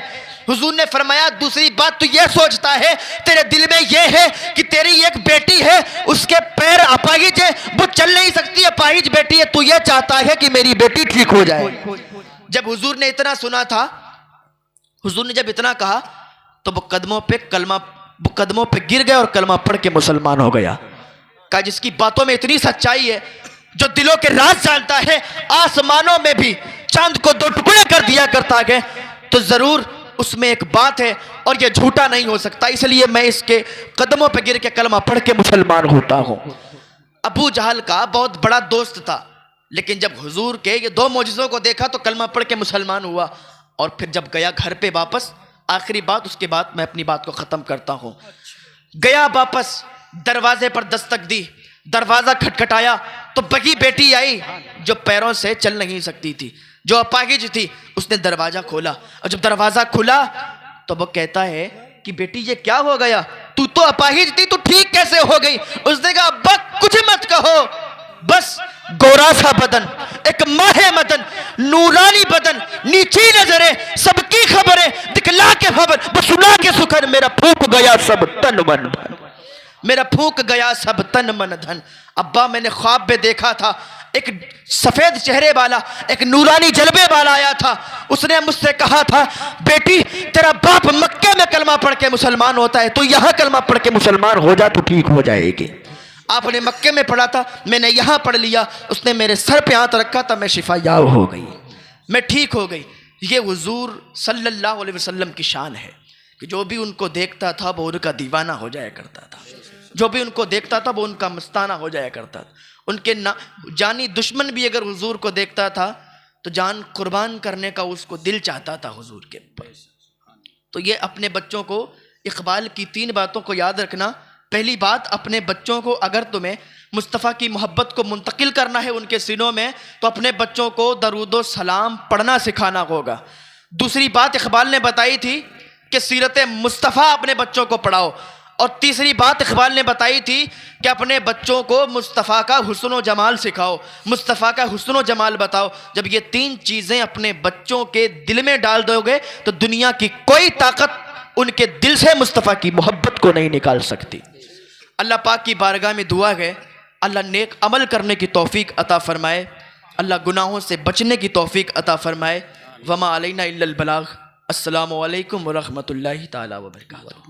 हुजूर ने फरमाया दूसरी बात तो ये सोचता है, तेरे दिल में ये है कि तेरी एक बेटी है, उसके पैर अपाहिज है, वो चल नहीं सकती, अपाहिज बेटी है, तू ये चाहता है कि मेरी बेटी ठीक हो जाए। जब हुजूर ने इतना सुना था, हुजूर ने जब इतना कहा तो वो कदमों पे गिर गए और कलमा पढ़ के मुसलमान हो गया। कहा जिसकी बातों में इतनी सच्चाई है, जो दिलों के राज जानता है, आसमानों में भी चांद को 2 टुकड़े कर दिया करता है, तो जरूर उसमें एक बात है और ये झूठा नहीं हो सकता, इसलिए मैं इसके कदमों पे गिर के कलमा पढ़ के मुसलमान होता हूं। अबू जहल का बहुत बड़ा दोस्त था, लेकिन जब हुजूर के ये 2 मोजिज़ों को देखा तो कलमा पढ़ के मुसलमान हुआ। और फिर जब गया घर पे वापस, आखिरी बात, उसके बाद मैं अपनी बात को ख़त्म करता हूँ। गया वापस, दरवाजे पर दस्तक दी, दरवाजा खटखटाया तो बगी बेटी आई जो पैरों से चल नहीं सकती थी, जो अपाहिज थी। उसने दरवाजा खोला और जब दरवाजा खुला तो वो कहता है कि बेटी ये क्या हो गया, तू तो अपाहिज थी, तू ठीक कैसे हो गई? उसने कहा अब्बा कुछ मत कहो, बस गोरा सा बदन, एक माहे मदन, नूरानी बदन, नीची नजरें, सबकी खबरें, दिखला के खबर, बसुला के सुखन, मेरा फूक गया सब तन मन धन, मेरा फूक गया सब तन मन धन। अब्बा मैंने ख्वाब में देखा था एक सफेद चेहरे वाला, एक नूरानी जलवे वाला आया था। उसने मुझसे कहा था बेटी तेरा बाप मक्के में कलमा पढ़ के मुसलमान होता है, तो यहां कलमा पढ़ के मुसलमान हो जा तो ठीक हो जाएगी। आपने मक्के में पढ़ा था, मैंने यहां पढ़ लिया, उसने मेरे सर पे हाथ रखा था, मैं शिफायाब हो गई, मैं ठीक हो गई। ये हुजूर सल्लल्लाहु अलैहि वसल्लम की शान है कि जो भी उनको देखता था वो उनका दीवाना हो जाया करता था, जो भी उनको देखता था वो उनका मस्ताना हो जाया करता था। उनके जानी दुश्मन भी अगर हुजूर को देखता था तो जान कुर्बान करने का उसको दिल चाहता था हुजूर के ऊपर। तो ये अपने बच्चों को इकबाल की 3 बातों को याद रखना। पहली बात, अपने बच्चों को अगर तुम्हें मुस्तफ़ा की मोहब्बत को मुंतकिल करना है उनके सीनों में तो अपने बच्चों को दरूदो सलाम पढ़ना सिखाना होगा। दूसरी बात इकबाल ने बताई थी कि सीरत मुस्तफ़ा अपने बच्चों को पढ़ाओ। और तीसरी बात इकबाल ने बताई थी कि अपने बच्चों को मुस्तफ़ा का हुस्न व जमाल सिखाओ, मुस्तफ़ा का हुस्न व जमाल बताओ। जब ये 3 चीज़ें अपने बच्चों के दिल में डाल दोगे तो दुनिया की कोई ताकत उनके दिल से मुस्तफ़ा की मोहब्बत को नहीं निकाल सकती। अल्लाह पाक की बारगाह में दुआ है अल्लाह नेक अमल करने की तौफीक अता फ़रमाए, अल्लाह गुनाहों से बचने की तौफीक अता फ़रमाए। वमा अलैना इल्लल बलाग। अस्सलामु अलैकुम व रहमतुल्लाहि ताला व बरकातहू।